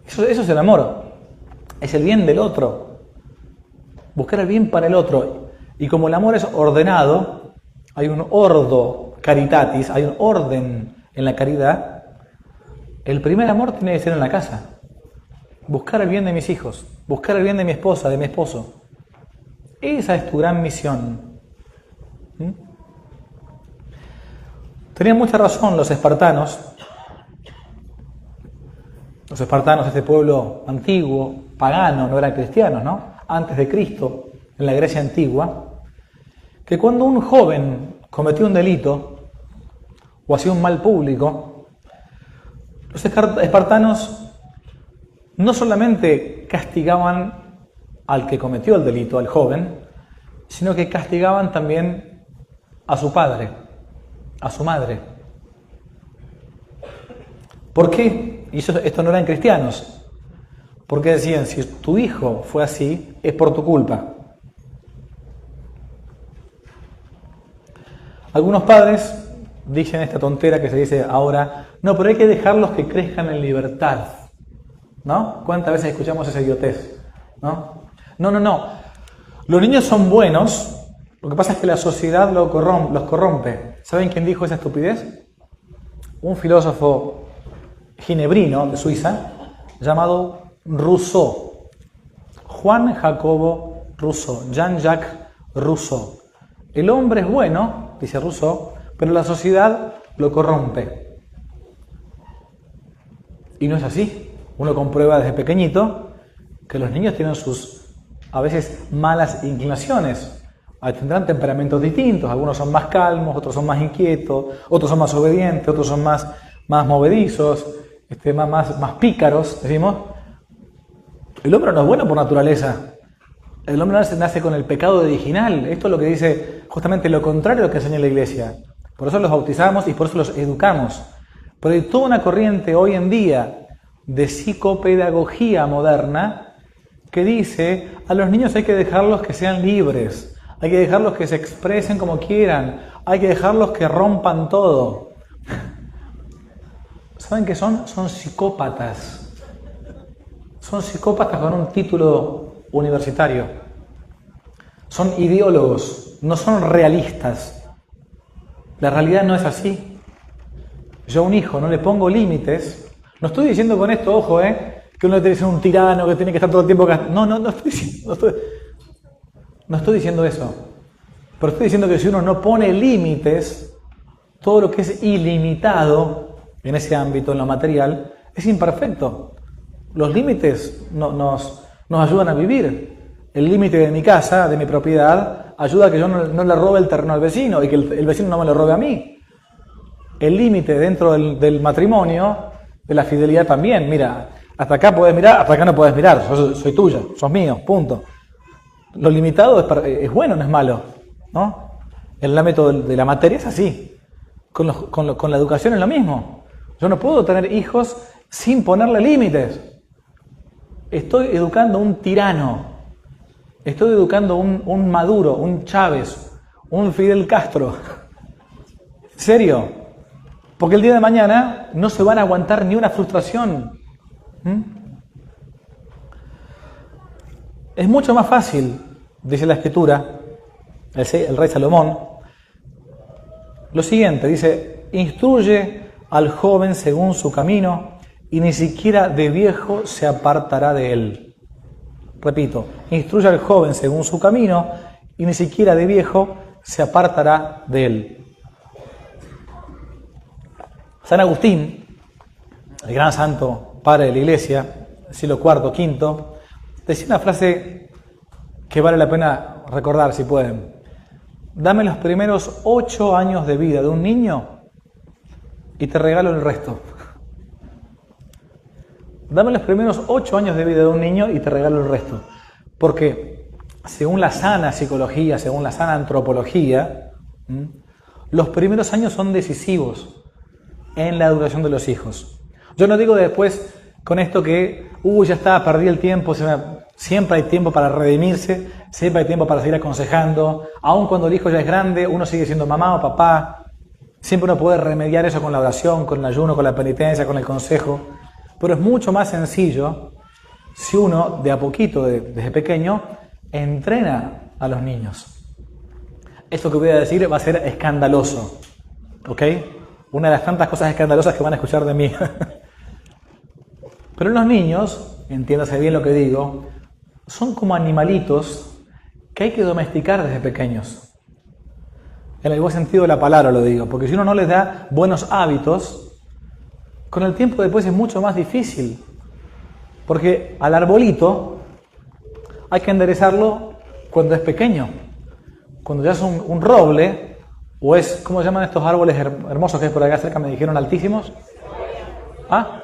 Eso es el amor. Es el bien del otro. Buscar el bien para el otro. Y como el amor es ordenado, hay un ordo caritatis, hay un orden en la caridad. El primer amor tiene que ser en la casa. Buscar el bien de mis hijos, buscar el bien de mi esposa, de mi esposo. Esa es tu gran misión. Tenían mucha razón los espartanos. Los espartanos, este pueblo antiguo, pagano, no eran cristianos, ¿no? Antes de Cristo, en la Grecia antigua, que cuando un joven cometió un delito o hacía un mal público, los espartanos no solamente castigaban al que cometió el delito, al joven, sino que castigaban también a su padre, a su madre. ¿Por qué? Y esto no eran cristianos. Porque decían, si tu hijo fue así, es por tu culpa. Algunos padres dicen esta tontera que se dice ahora, no, pero hay que dejarlos que crezcan en libertad. ¿No? ¿Cuántas veces escuchamos esa idiotez? ¿No? No. Los niños son buenos, lo que pasa es que la sociedad los corrompe. ¿Saben quién dijo esa estupidez? Un filósofo ginebrino de Suiza llamado Rousseau. Juan Jacobo Rousseau, Jean-Jacques Rousseau. El hombre es bueno, dice Rousseau, pero la sociedad lo corrompe. Y no es así. Uno comprueba desde pequeñito que los niños tienen sus, a veces, malas inclinaciones. Tendrán temperamentos distintos. Algunos son más calmos, otros son más inquietos, otros son más obedientes, otros son más movedizos, más pícaros, decimos. El hombre no es bueno por naturaleza. El hombre nace con el pecado original. Esto es lo que dice justamente lo contrario a lo que enseña la Iglesia. Por eso los bautizamos y por eso los educamos. Pero hay toda una corriente hoy en día de psicopedagogía moderna que dice a los niños hay que dejarlos que sean libres, hay que dejarlos que se expresen como quieran, hay que dejarlos que rompan todo. ¿Saben qué son? Son psicópatas. Son psicópatas con un título universitario. Son ideólogos, no son realistas. La realidad no es así. Yo a un hijo no le pongo límites. No estoy diciendo con esto, ojo, que uno tiene que ser un tirano, que tiene que estar todo el tiempo... No estoy diciendo eso. Pero estoy diciendo que si uno no pone límites, todo lo que es ilimitado en ese ámbito, en lo material, es imperfecto. Los límites nos ayudan a vivir. El límite de mi casa, de mi propiedad, ayuda a que yo no le robe el terreno al vecino y que el vecino no me lo robe a mí. El límite dentro del matrimonio, de la fidelidad también. Mira, hasta acá puedes mirar, hasta acá no puedes mirar. Soy tuya, sos mío, punto. Lo limitado es bueno, no es malo, ¿no? El ámbito de la materia es así. Con la educación es lo mismo. Yo no puedo tener hijos sin ponerle límites. Estoy educando un tirano. Estoy educando un Maduro, un Chávez, un Fidel Castro. ¿En serio? Porque el día de mañana no se van a aguantar ni una frustración. Es mucho más fácil, dice la Escritura, el rey Salomón, lo siguiente, dice, instruye al joven según su camino y ni siquiera de viejo se apartará de él. Repito, instruye al joven según su camino y ni siquiera de viejo se apartará de él. San Agustín, el gran santo padre de la Iglesia, siglo IV, V, decía una frase que vale la pena recordar si pueden. Dame los primeros 8 años de vida de un niño y te regalo el resto. Dame los primeros 8 años de vida de un niño y te regalo el resto. Porque según la sana psicología, según la sana antropología, los primeros años son decisivos en la educación de los hijos. Yo no digo después con esto que, ya está, perdí el tiempo, siempre hay tiempo para redimirse, siempre hay tiempo para seguir aconsejando, aun cuando el hijo ya es grande, uno sigue siendo mamá o papá, siempre uno puede remediar eso con la oración, con el ayuno, con la penitencia, con el consejo, pero es mucho más sencillo si uno de a poquito, desde pequeño, entrena a los niños. Esto que voy a decir va a ser escandaloso, ¿ok? Una de las tantas cosas escandalosas que van a escuchar de mí. Pero los niños, entiéndase bien lo que digo, son como animalitos que hay que domesticar desde pequeños. En el buen sentido de la palabra lo digo, porque si uno no les da buenos hábitos, con el tiempo después es mucho más difícil. Porque al arbolito hay que enderezarlo cuando es pequeño. Cuando ya es un roble, o es, ¿cómo se llaman estos árboles hermosos que hay por acá cerca? Me dijeron altísimos. ¿Ah?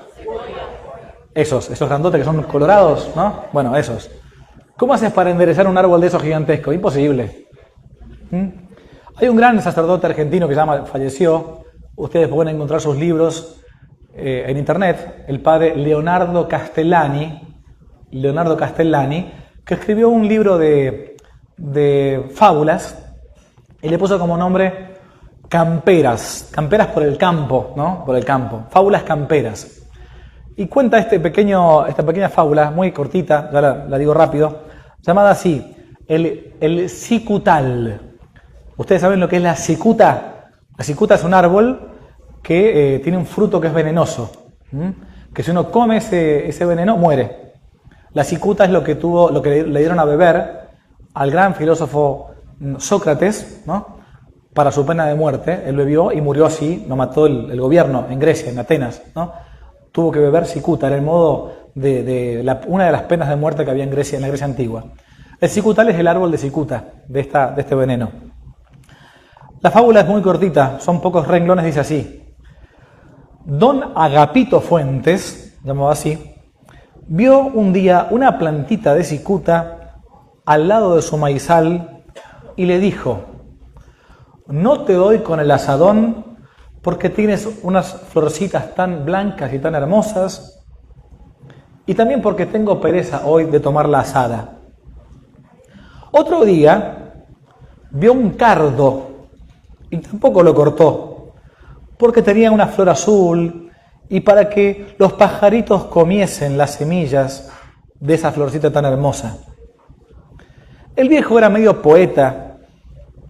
Esos grandotes que son colorados, ¿no? Bueno, esos. ¿Cómo haces para enderezar un árbol de esos gigantescos? Imposible. Hay un gran sacerdote argentino que falleció, ustedes pueden encontrar sus libros en internet, el padre Leonardo Castellani, que escribió un libro de fábulas y le puso como nombre Camperas por el campo, ¿no? Por el campo, fábulas camperas. Y cuenta esta pequeña fábula, muy cortita, ya la digo rápido, llamada así, el cicutal. ¿Ustedes saben lo que es la cicuta? La cicuta es un árbol que tiene un fruto que es venenoso, que si uno come ese veneno, muere. La cicuta es lo que le dieron a beber al gran filósofo Sócrates, ¿no? Para su pena de muerte. Él bebió y murió así, lo mató el gobierno en Grecia, en Atenas, ¿no? Tuvo que beber cicuta, era el modo una de las penas de muerte que había en Grecia, en la Grecia antigua. El cicutal es el árbol de cicuta, de este veneno. La fábula es muy cortita, son pocos renglones, dice así. Don Agapito Fuentes, llamado así, vio un día una plantita de cicuta al lado de su maizal y le dijo: no te doy con el azadón porque tienes unas florcitas tan blancas y tan hermosas, y también porque tengo pereza hoy de tomar la asada. Otro día vio un cardo y tampoco lo cortó, porque tenía una flor azul y para que los pajaritos comiesen las semillas de esa florcita tan hermosa. El viejo era medio poeta,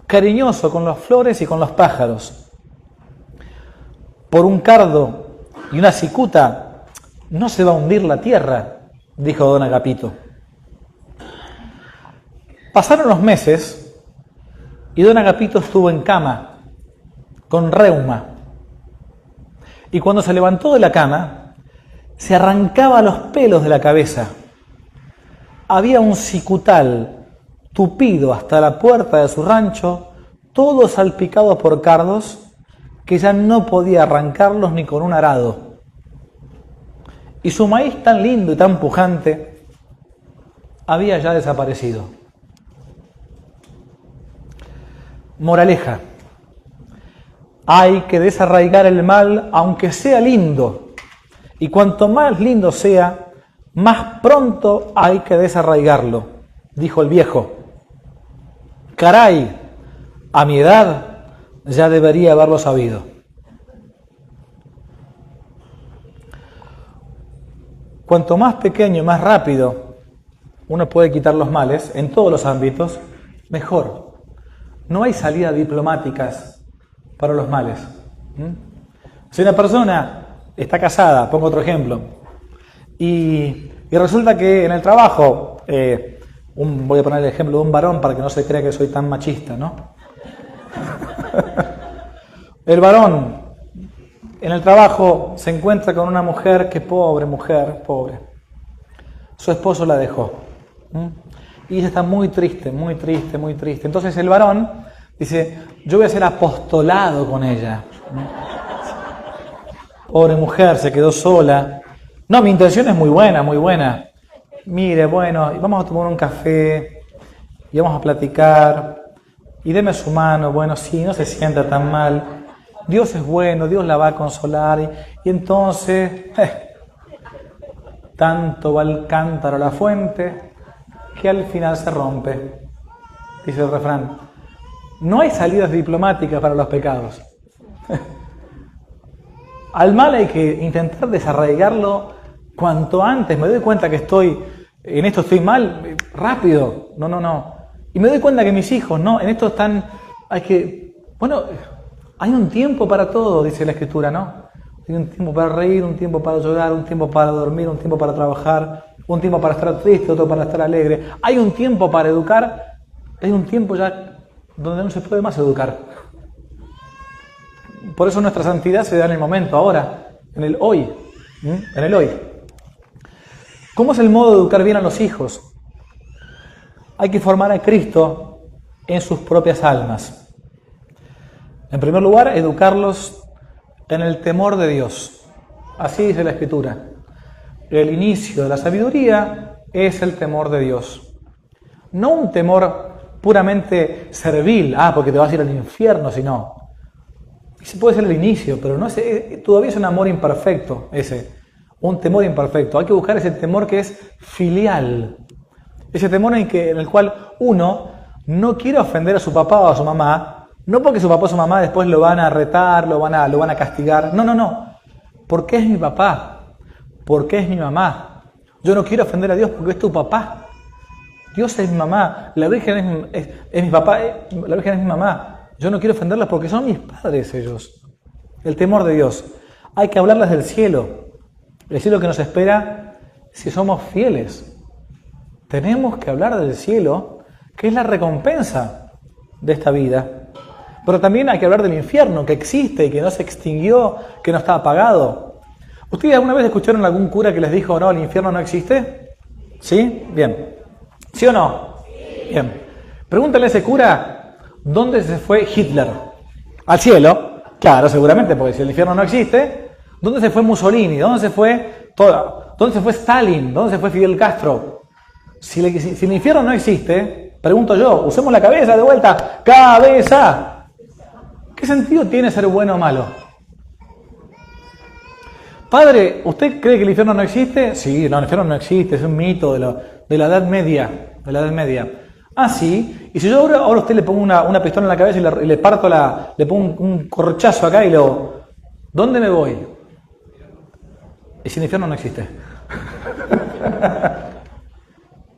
cariñoso con las flores y con los pájaros. Por un cardo y una cicuta no se va a hundir la tierra, dijo don Agapito. Pasaron los meses y don Agapito estuvo en cama, con reuma. Y cuando se levantó de la cama, se arrancaba los pelos de la cabeza. Había un cicutal tupido hasta la puerta de su rancho, todo salpicado por cardos, que ya no podía arrancarlos ni con un arado. Y su maíz tan lindo y tan pujante había ya desaparecido. Moraleja: hay que desarraigar el mal aunque sea lindo, y cuanto más lindo sea, más pronto hay que desarraigarlo, dijo el viejo. Caray, a mi edad ya debería haberlo sabido. Cuanto más pequeño y más rápido uno puede quitar los males en todos los ámbitos, mejor. No hay salidas diplomáticas para los males. Si una persona está casada, pongo otro ejemplo, y resulta que en el trabajo, voy a poner el ejemplo de un varón para que no se crea que soy tan machista, ¿no? El varón en el trabajo se encuentra con una mujer que pobre. Su esposo la dejó. Y ella está muy triste. Entonces el varón dice: yo voy a hacer apostolado con ella. Pobre mujer, se quedó sola. No, mi intención es muy buena. Mire, bueno, vamos a tomar un café y vamos a platicar. Y deme su mano, bueno, sí, no se sienta tan mal. Dios es bueno, Dios la va a consolar. Y entonces, tanto va el cántaro a la fuente que al final se rompe. Dice el refrán. No hay salidas diplomáticas para los pecados. Al mal hay que intentar desarraigarlo cuanto antes. Me doy cuenta que en esto estoy mal, rápido. No. Y me doy cuenta que mis hijos, en esto están, hay un tiempo para todo, dice la Escritura, ¿no? Hay un tiempo para reír, un tiempo para llorar, un tiempo para dormir, un tiempo para trabajar, un tiempo para estar triste, otro para estar alegre. Hay un tiempo para educar, hay un tiempo ya donde no se puede más educar. Por eso nuestra santidad se da en el momento, ahora, en el hoy. ¿Cómo es el modo de educar bien a los hijos? Hay que formar a Cristo en sus propias almas. En primer lugar, educarlos en el temor de Dios. Así dice la Escritura. El inicio de la sabiduría es el temor de Dios. No un temor puramente servil, porque te vas a ir al infierno, sino. Ese puede ser el inicio, pero no todavía es un amor imperfecto, un temor imperfecto. Hay que buscar ese temor que es filial, ese temor en el cual uno no quiere ofender a su papá o a su mamá, no porque su papá o su mamá después lo van a retar, lo van a castigar, no, porque es mi papá, porque es mi mamá. Yo no quiero ofender a Dios porque es tu papá. Dios es mi mamá, la Virgen es mi papá, la Virgen es mi mamá. Yo no quiero ofenderlas porque son mis padres ellos. El temor de Dios. Hay que hablarles del cielo. El cielo que nos espera si somos fieles. Tenemos que hablar del cielo, que es la recompensa de esta vida. Pero también hay que hablar del infierno, que existe y que no se extinguió, que no está apagado. ¿Ustedes alguna vez escucharon a algún cura que les dijo, no, el infierno no existe? ¿Sí? Bien. ¿Sí o no? Bien. Pregúntale a ese cura, ¿dónde se fue Hitler? ¿Al cielo? Claro, seguramente, porque si el infierno no existe. ¿Dónde se fue Mussolini? ¿Dónde se fue Stalin? ¿Dónde se fue Fidel Castro? Si el infierno no existe, pregunto yo, usemos la cabeza de vuelta. ¡Cabeza! ¿Qué sentido tiene ser bueno o malo? Padre, ¿usted cree que el infierno no existe? Sí, no, el infierno no existe, es un mito de la Edad Media. De la Edad Media. Ah, sí. Y si yo ahora a usted le pongo una pistola en la cabeza y le parto le pongo un corchazo acá y ¿dónde me voy? Y si el infierno no existe.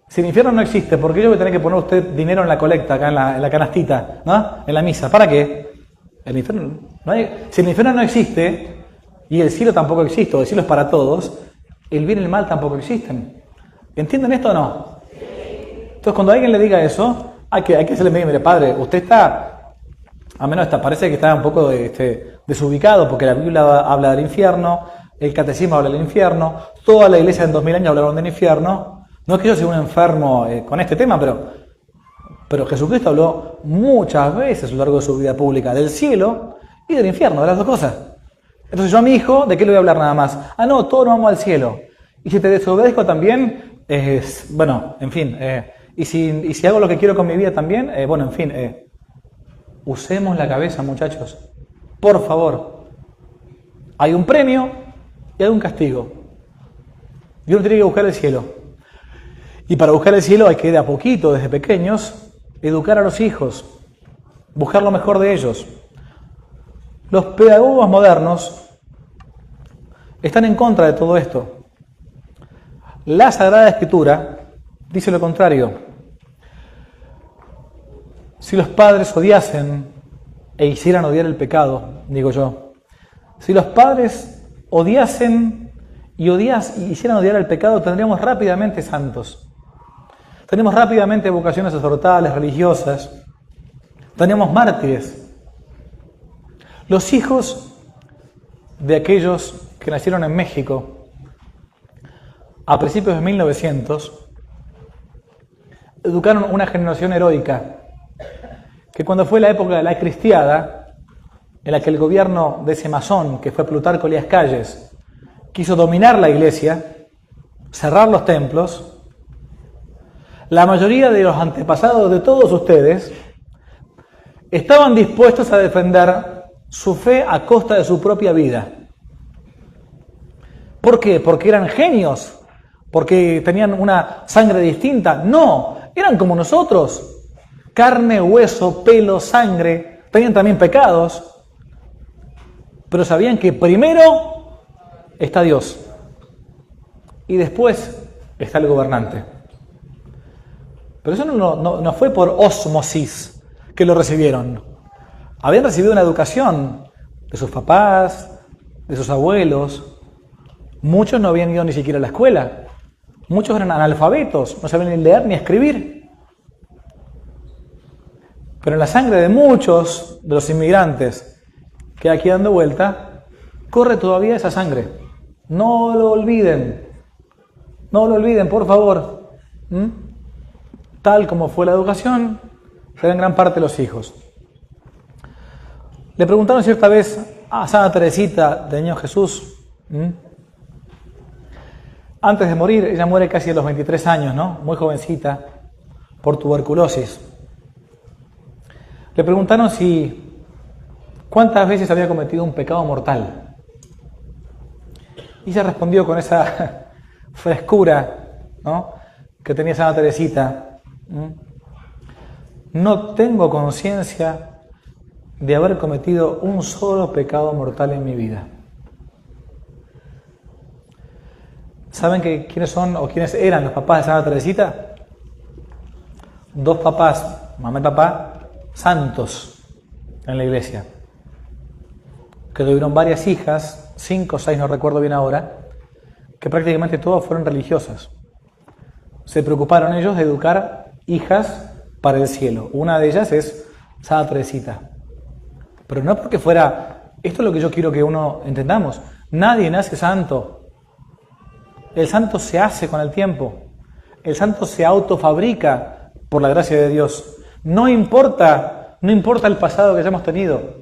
Si el infierno no existe, ¿por qué yo voy a tener que poner a usted dinero en la colecta, acá en la canastita, ¿no? En la misa? ¿Para qué? Si el infierno no existe, y el cielo tampoco existe, o el cielo es para todos, el bien y el mal tampoco existen. ¿Entienden esto o no? Entonces, cuando alguien le diga eso, hay que hacerle medio, mire, padre, usted parece que está un poco desubicado, porque la Biblia habla del infierno, el catecismo habla del infierno, toda la iglesia en 2000 años hablaron del infierno. No es que yo sea un enfermo con este tema, pero Jesucristo habló muchas veces a lo largo de su vida pública del cielo y del infierno, de las dos cosas. Entonces yo a mi hijo, ¿de qué le voy a hablar nada más? No, todos nos vamos al cielo. Y si te desobedezco también, y si hago lo que quiero con mi vida también, usemos la cabeza, muchachos. Por favor. Hay un premio y hay un castigo. Y uno tiene que buscar el cielo. Y para buscar el cielo hay que de a poquito, desde pequeños, educar a los hijos, buscar lo mejor de ellos. Los pedagogos modernos están en contra de todo esto. La Sagrada Escritura dice lo contrario. Si los padres odiasen e hicieran odiar el pecado, digo yo, si los padres odiasen y hicieran odiar el pecado, tendríamos rápidamente santos. Tenemos rápidamente vocaciones sacerdotales, religiosas. Tenemos mártires. Los hijos de aquellos que nacieron en México a principios de 1900 educaron una generación heroica que cuando fue la época de la cristiada, en la que el gobierno de ese masón, que fue Plutarco Elías Calles, quiso dominar la iglesia, cerrar los templos, la mayoría de los antepasados de todos ustedes estaban dispuestos a defender su fe a costa de su propia vida. ¿Por qué? ¿Porque eran genios? ¿Porque tenían una sangre distinta? No, eran como nosotros. Carne, hueso, pelo, sangre. Tenían también pecados. Pero sabían que primero está Dios. Y después está el gobernante. Pero eso no fue por ósmosis que lo recibieron. Habían recibido una educación de sus papás, de sus abuelos. Muchos no habían ido ni siquiera a la escuela. Muchos eran analfabetos, no sabían ni leer ni escribir. Pero en la sangre de muchos de los inmigrantes que aquí dando vuelta, corre todavía esa sangre. No lo olviden. No lo olviden, por favor. Tal como fue la educación, será en gran parte los hijos. Le preguntaron cierta vez a Santa Teresita del Niño Jesús, antes de morir, ella muere casi a los 23 años, ¿no? Muy jovencita. por tuberculosis. Le preguntaron si cuántas veces había cometido un pecado mortal. Y ella respondió con esa frescura, ¿no?, que tenía Santa Teresita. No tengo conciencia de haber cometido un solo pecado mortal en mi vida. ¿Saben quiénes son o quiénes eran los papás de Santa Teresita? Dos papás, mamá y papá, santos en la iglesia, que tuvieron varias hijas, 5 o 6, no recuerdo bien ahora, que prácticamente todas fueron religiosas. Se preocuparon ellos de educar hijas para el cielo. Una de ellas es Santa Teresita. Pero no porque fuera, esto es lo que yo quiero que uno entendamos, nadie nace santo. El santo se hace con el tiempo. El santo se autofabrica por la gracia de Dios. No importa el pasado que hayamos tenido.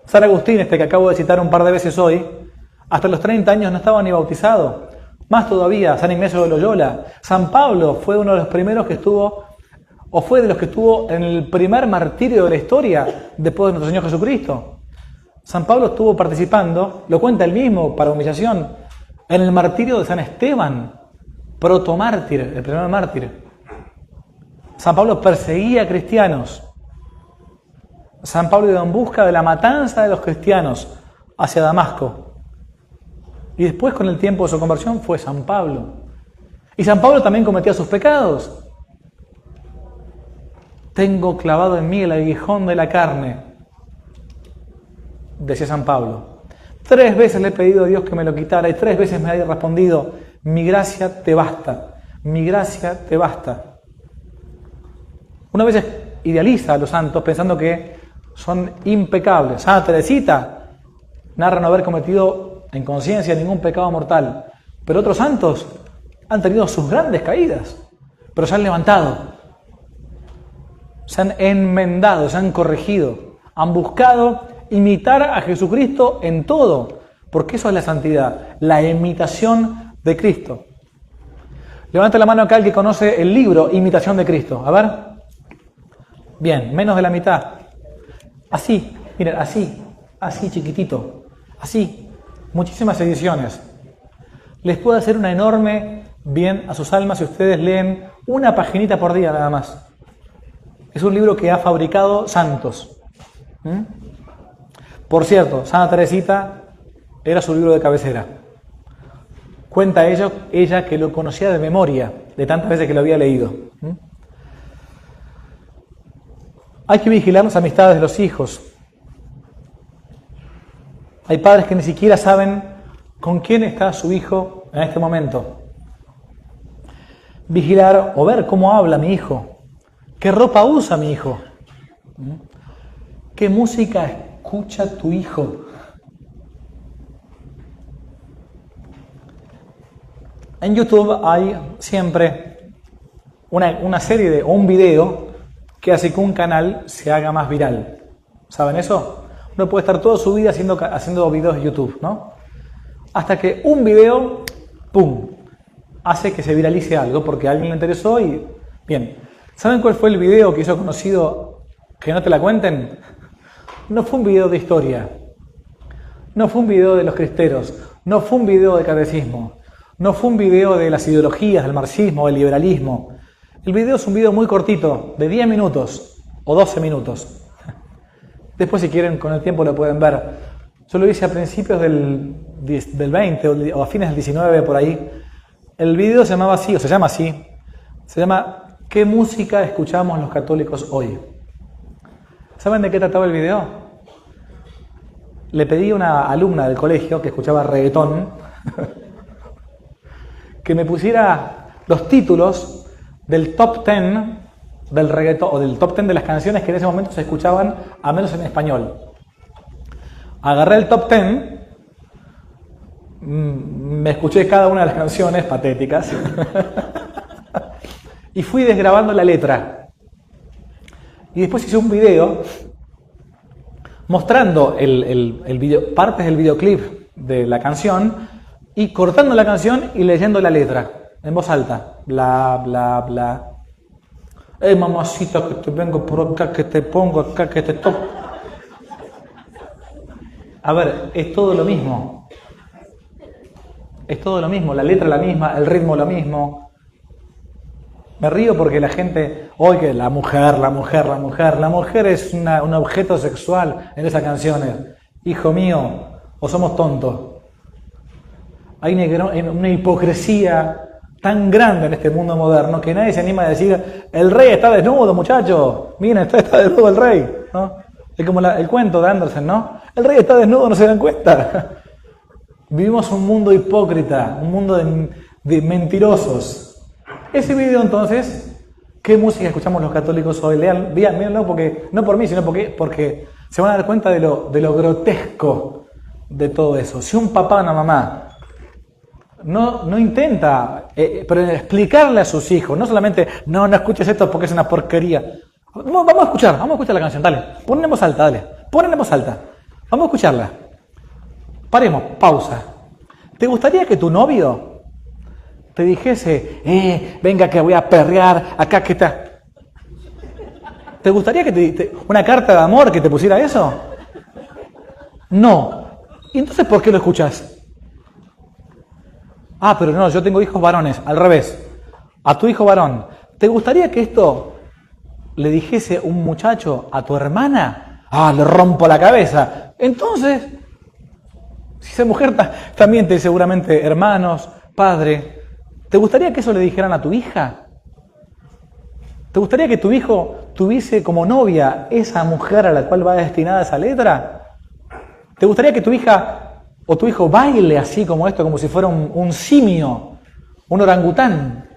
San Agustín, que acabo de citar un par de veces hoy, hasta los 30 años no estaba ni bautizado. Más todavía, San Ignacio de Loyola. San Pablo fue uno de los primeros que estuvo, o fue de los que estuvo en el primer martirio de la historia después de nuestro Señor Jesucristo. San Pablo estuvo participando, lo cuenta él mismo para humillación, en el martirio de San Esteban, protomártir, el primer mártir. San Pablo perseguía a cristianos. San Pablo iba en busca de la matanza de los cristianos hacia Damasco. Y después, con el tiempo de su conversión, fue San Pablo. Y San Pablo también cometía sus pecados. Tengo clavado en mí el aguijón de la carne, decía San Pablo. 3 veces le he pedido a Dios que me lo quitara y 3 veces me ha respondido, mi gracia te basta, mi gracia te basta. Una vez idealiza a los santos pensando que son impecables. Santa Teresita narra no haber cometido en conciencia ningún pecado mortal. Pero otros santos han tenido sus grandes caídas, pero se han levantado, se han enmendado, se han corregido, han buscado imitar a Jesucristo en todo, porque eso es la santidad, la imitación de Cristo. Levanta la mano acá el que conoce el libro Imitación de Cristo. A ver. Bien, menos de la mitad. Así, miren, así chiquitito, así. Muchísimas ediciones. Les puede hacer una enorme bien a sus almas si ustedes leen una paginita por día nada más. Es un libro que ha fabricado santos. Por cierto, Santa Teresita era su libro de cabecera. Cuenta ella que lo conocía de memoria, de tantas veces que lo había leído. Hay que vigilar las amistades de los hijos. Hay padres que ni siquiera saben con quién está su hijo en este momento. Vigilar o ver cómo habla mi hijo, qué ropa usa mi hijo, qué música escucha tu hijo. En YouTube hay siempre una serie o un video que hace que un canal se haga más viral. ¿Saben eso? Uno puede estar toda su vida haciendo videos de YouTube, ¿no? Hasta que un video, ¡pum!, hace que se viralice algo porque a alguien le interesó y... Bien, ¿saben cuál fue el video que hizo conocido que no te la cuenten? No fue un video de historia, no fue un video de los cristeros, no fue un video de catecismo, no fue un video de las ideologías, del marxismo, del liberalismo. El video es un video muy cortito, de 10 minutos o 12 minutos. Después, si quieren, con el tiempo lo pueden ver. Yo lo hice a principios del 20 o a fines del 19, por ahí. El video se llamaba así, o se llama así. Se llama ¿Qué música escuchamos los católicos hoy? ¿Saben de qué trataba el video? Le pedí a una alumna del colegio que escuchaba reggaetón que me pusiera los títulos del top 10 del reggaetón, o del top 10 de las canciones que en ese momento se escuchaban, al menos en español. Agarré el top 10, me escuché cada una de las canciones patéticas y fui desgrabando la letra. Y después hice un video mostrando partes del videoclip de la canción y cortando la canción y leyendo la letra en voz alta. Bla, bla, bla. Mamacita, que te vengo por acá, que te pongo acá, que te toco. A ver, es todo lo mismo. Es todo lo mismo, la letra la misma, el ritmo lo mismo. Me río porque la gente, hoy que la mujer es un objeto sexual en esas canciones. Hijo mío, o somos tontos. Hay una hipocresía tan grande en este mundo moderno que nadie se anima a decir, el rey está desnudo, muchachos. Miren, está desnudo el rey, ¿no? Es como el cuento de Andersen, ¿no? El rey está desnudo, no se dan cuenta. Vivimos un mundo hipócrita, un mundo de mentirosos. Ese video entonces, ¿qué música escuchamos los católicos hoy? Véanlo porque, no por mí, sino porque se van a dar cuenta de lo grotesco de todo eso. Si un papá o una mamá no intenta pero explicarle a sus hijos, no solamente, no escuches esto porque es una porquería. Vamos a escuchar la canción, dale. Ponemos alta. Vamos a escucharla. Paremos, pausa. ¿Te gustaría que tu novio te dijese, venga que voy a perrear, acá que está? ¿Te gustaría que una carta de amor que te pusiera eso? No. ¿Y entonces por qué lo escuchas? Pero no, yo tengo hijos varones, al revés. A tu hijo varón, ¿te gustaría que esto le dijese un muchacho a tu hermana? Le rompo la cabeza. Entonces, si esa mujer también tiene seguramente hermanos, padre, ¿te gustaría que eso le dijeran a tu hija? ¿Te gustaría que tu hijo tuviese como novia esa mujer a la cual va destinada esa letra? ¿Te gustaría que tu hija o tu hijo baile así como esto, como si fuera un simio, un orangután,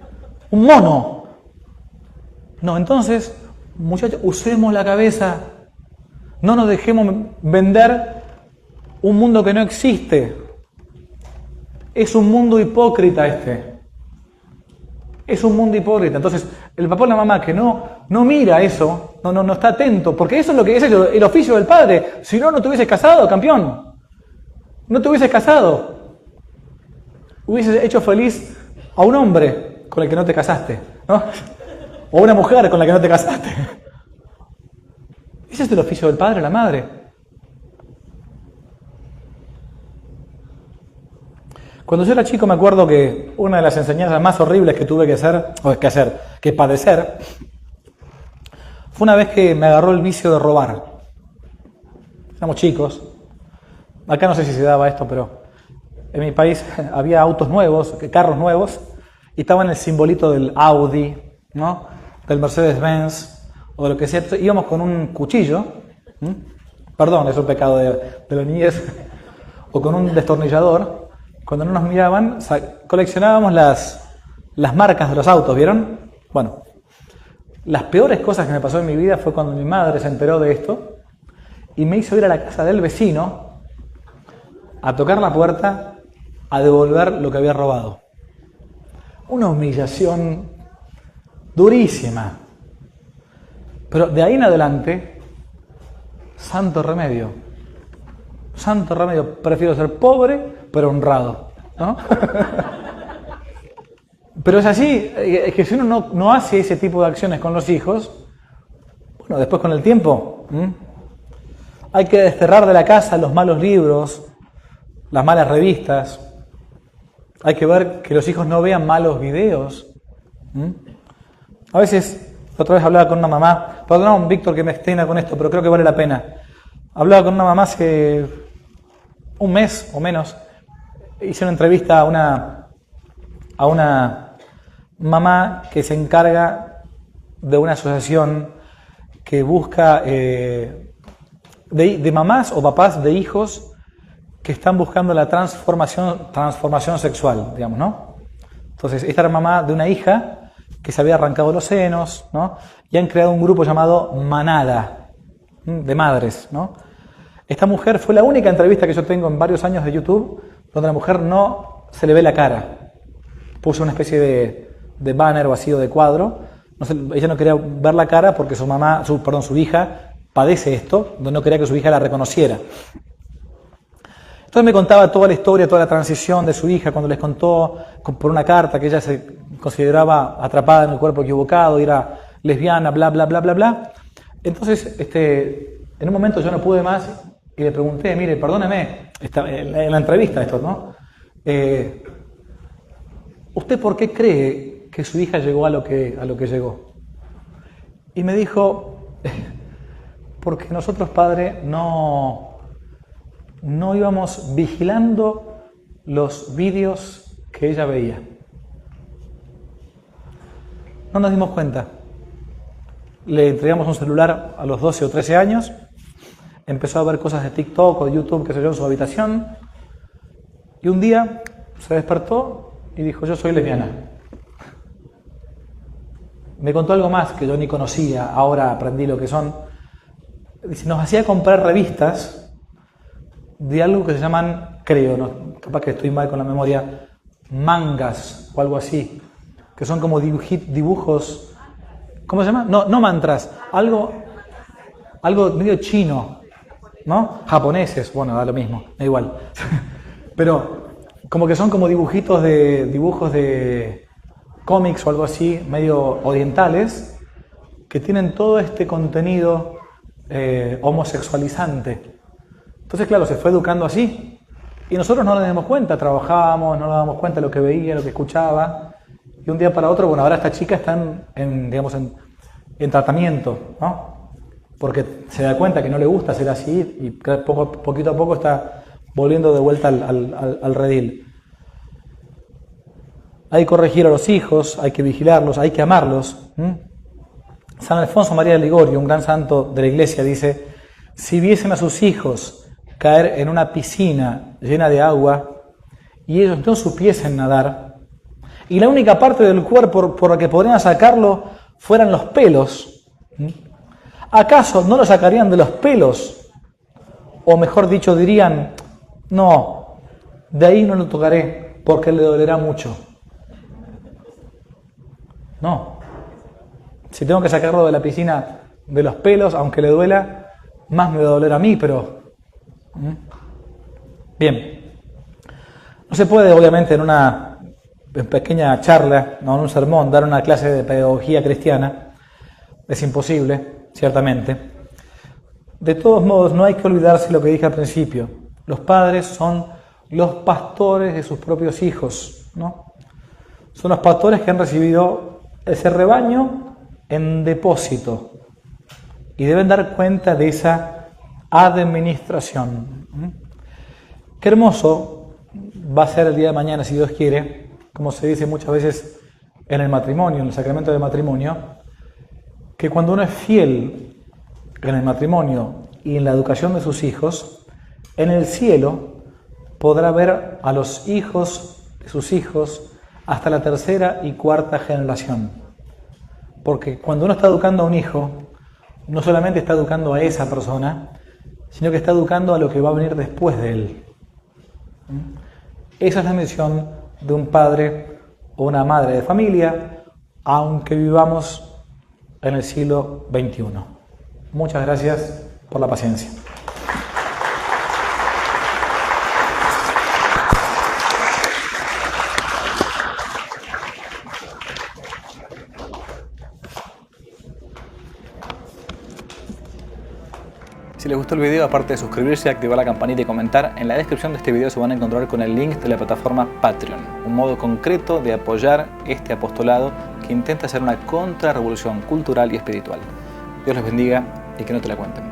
un mono? No, entonces, muchachos, usemos la cabeza. No nos dejemos vender un mundo que no existe. Es un mundo hipócrita este. Es un mundo hipócrita. Entonces, el papá o la mamá que no mira eso, no está atento, porque eso es lo que es el oficio del padre. Si no te hubieses casado, campeón. No te hubieses casado. Hubieses hecho feliz a un hombre con el que no te casaste, ¿no? O a una mujer con la que no te casaste. Ese es el oficio del padre o la madre. Cuando yo era chico me acuerdo que una de las enseñanzas más horribles que tuve que padecer, fue una vez que me agarró el vicio de robar. Éramos chicos. Acá no sé si se daba esto, pero en mi país había autos nuevos, carros nuevos, y estaban el simbolito del Audi, ¿no? Del Mercedes-Benz, o de lo que sea. Entonces, íbamos con un cuchillo, perdón, es un pecado de la niñez, o con un destornillador. Cuando no nos miraban, coleccionábamos las marcas de los autos, ¿vieron? Bueno, las peores cosas que me pasó en mi vida fue cuando mi madre se enteró de esto y me hizo ir a la casa del vecino a tocar la puerta, a devolver lo que había robado. Una humillación durísima. Pero de ahí en adelante, santo remedio. Santo remedio. Prefiero ser pobre, pero honrado, ¿no? Pero es así, es que si uno no hace ese tipo de acciones con los hijos, bueno, después con el tiempo, hay que desterrar de la casa los malos libros, las malas revistas. Hay que ver que los hijos no vean malos videos. A veces, otra vez hablaba con una mamá, perdón, Víctor, que me extienda con esto, pero creo que vale la pena. Hablaba con una mamá hace un mes o menos. Hice una entrevista a una mamá que se encarga de una asociación que busca de mamás o papás de hijos que están buscando la transformación sexual, digamos, ¿no? Entonces, esta era mamá de una hija que se había arrancado los senos, ¿no? Y han creado un grupo llamado Manada, de madres, ¿no? Esta mujer fue la única entrevista que yo tengo en varios años de YouTube donde la mujer no se le ve la cara. Puso una especie de banner o así o de cuadro. Ella no quería ver la cara porque su hija padece esto, donde no quería que su hija la reconociera. Entonces me contaba toda la historia, toda la transición de su hija, cuando les contó por una carta que ella se consideraba atrapada en el cuerpo equivocado, y era lesbiana, bla, bla, bla, bla, bla. Entonces, en un momento yo no pude más y le pregunté, mire, perdóneme, en la entrevista esto, ¿no? ¿Usted por qué cree que su hija llegó a lo que llegó? Y me dijo, porque nosotros, padre, no íbamos vigilando los vídeos que ella veía. No nos dimos cuenta. Le entregamos un celular a los 12 o 13 años, empezó a ver cosas de TikTok o de YouTube, qué sé yo, en su habitación, y un día se despertó y dijo, yo soy lesbiana. Me contó algo más que yo ni conocía, ahora aprendí lo que son. Dice, nos hacía comprar revistas de algo que se llaman, creo, no, capaz que estoy mal con la memoria, mangas o algo así, que son como dibujos, ¿cómo se llama? No mantras, algo medio chino, ¿no? Japoneses, bueno, da lo mismo, da igual. Pero como que son como dibujos de cómics o algo así, medio orientales, que tienen todo este contenido homosexualizante. Entonces, claro, se fue educando así. Y nosotros no nos dimos cuenta, trabajábamos, no nos damos cuenta de lo que veía, lo que escuchaba. Y un día para otro, bueno, ahora esta chica está en tratamiento, ¿no? Porque se da cuenta que no le gusta ser así y poquito a poco está volviendo de vuelta al redil. Hay que corregir a los hijos, hay que vigilarlos, hay que amarlos. San Alfonso María de Ligorio, un gran santo de la Iglesia, dice, si viesen a sus hijos caer en una piscina llena de agua y ellos no supiesen nadar, y la única parte del cuerpo por la que podrían sacarlo fueran los pelos, ¿acaso no lo sacarían de los pelos? O mejor dicho, dirían, no, de ahí no lo tocaré porque le dolerá mucho. No. Si tengo que sacarlo de la piscina de los pelos, aunque le duela, más me va a doler a mí, pero... Bien. No se puede, obviamente, en una pequeña charla, no en un sermón, dar una clase de pedagogía cristiana. Es imposible, ciertamente. De todos modos, no hay que olvidarse lo que dije al principio. Los padres son los pastores de sus propios hijos, ¿no? Son los pastores que han recibido ese rebaño en depósito y deben dar cuenta de esa administración. Qué hermoso va a ser el día de mañana, si Dios quiere, como se dice muchas veces en el matrimonio, en el sacramento del matrimonio, que cuando uno es fiel en el matrimonio y en la educación de sus hijos, en el cielo podrá ver a los hijos de sus hijos hasta la tercera y cuarta generación. Porque cuando uno está educando a un hijo, no solamente está educando a esa persona, sino que está educando a lo que va a venir después de él. Esa es la misión de un padre o una madre de familia, aunque vivamos en el siglo XXI. Muchas gracias por la paciencia. Si les gustó el video, aparte de suscribirse, activar la campanita y comentar, en la descripción de este video se van a encontrar con el link de la plataforma Patreon, un modo concreto de apoyar este apostolado que intenta hacer una contrarrevolución cultural y espiritual. Dios les bendiga y que no te la cuenten.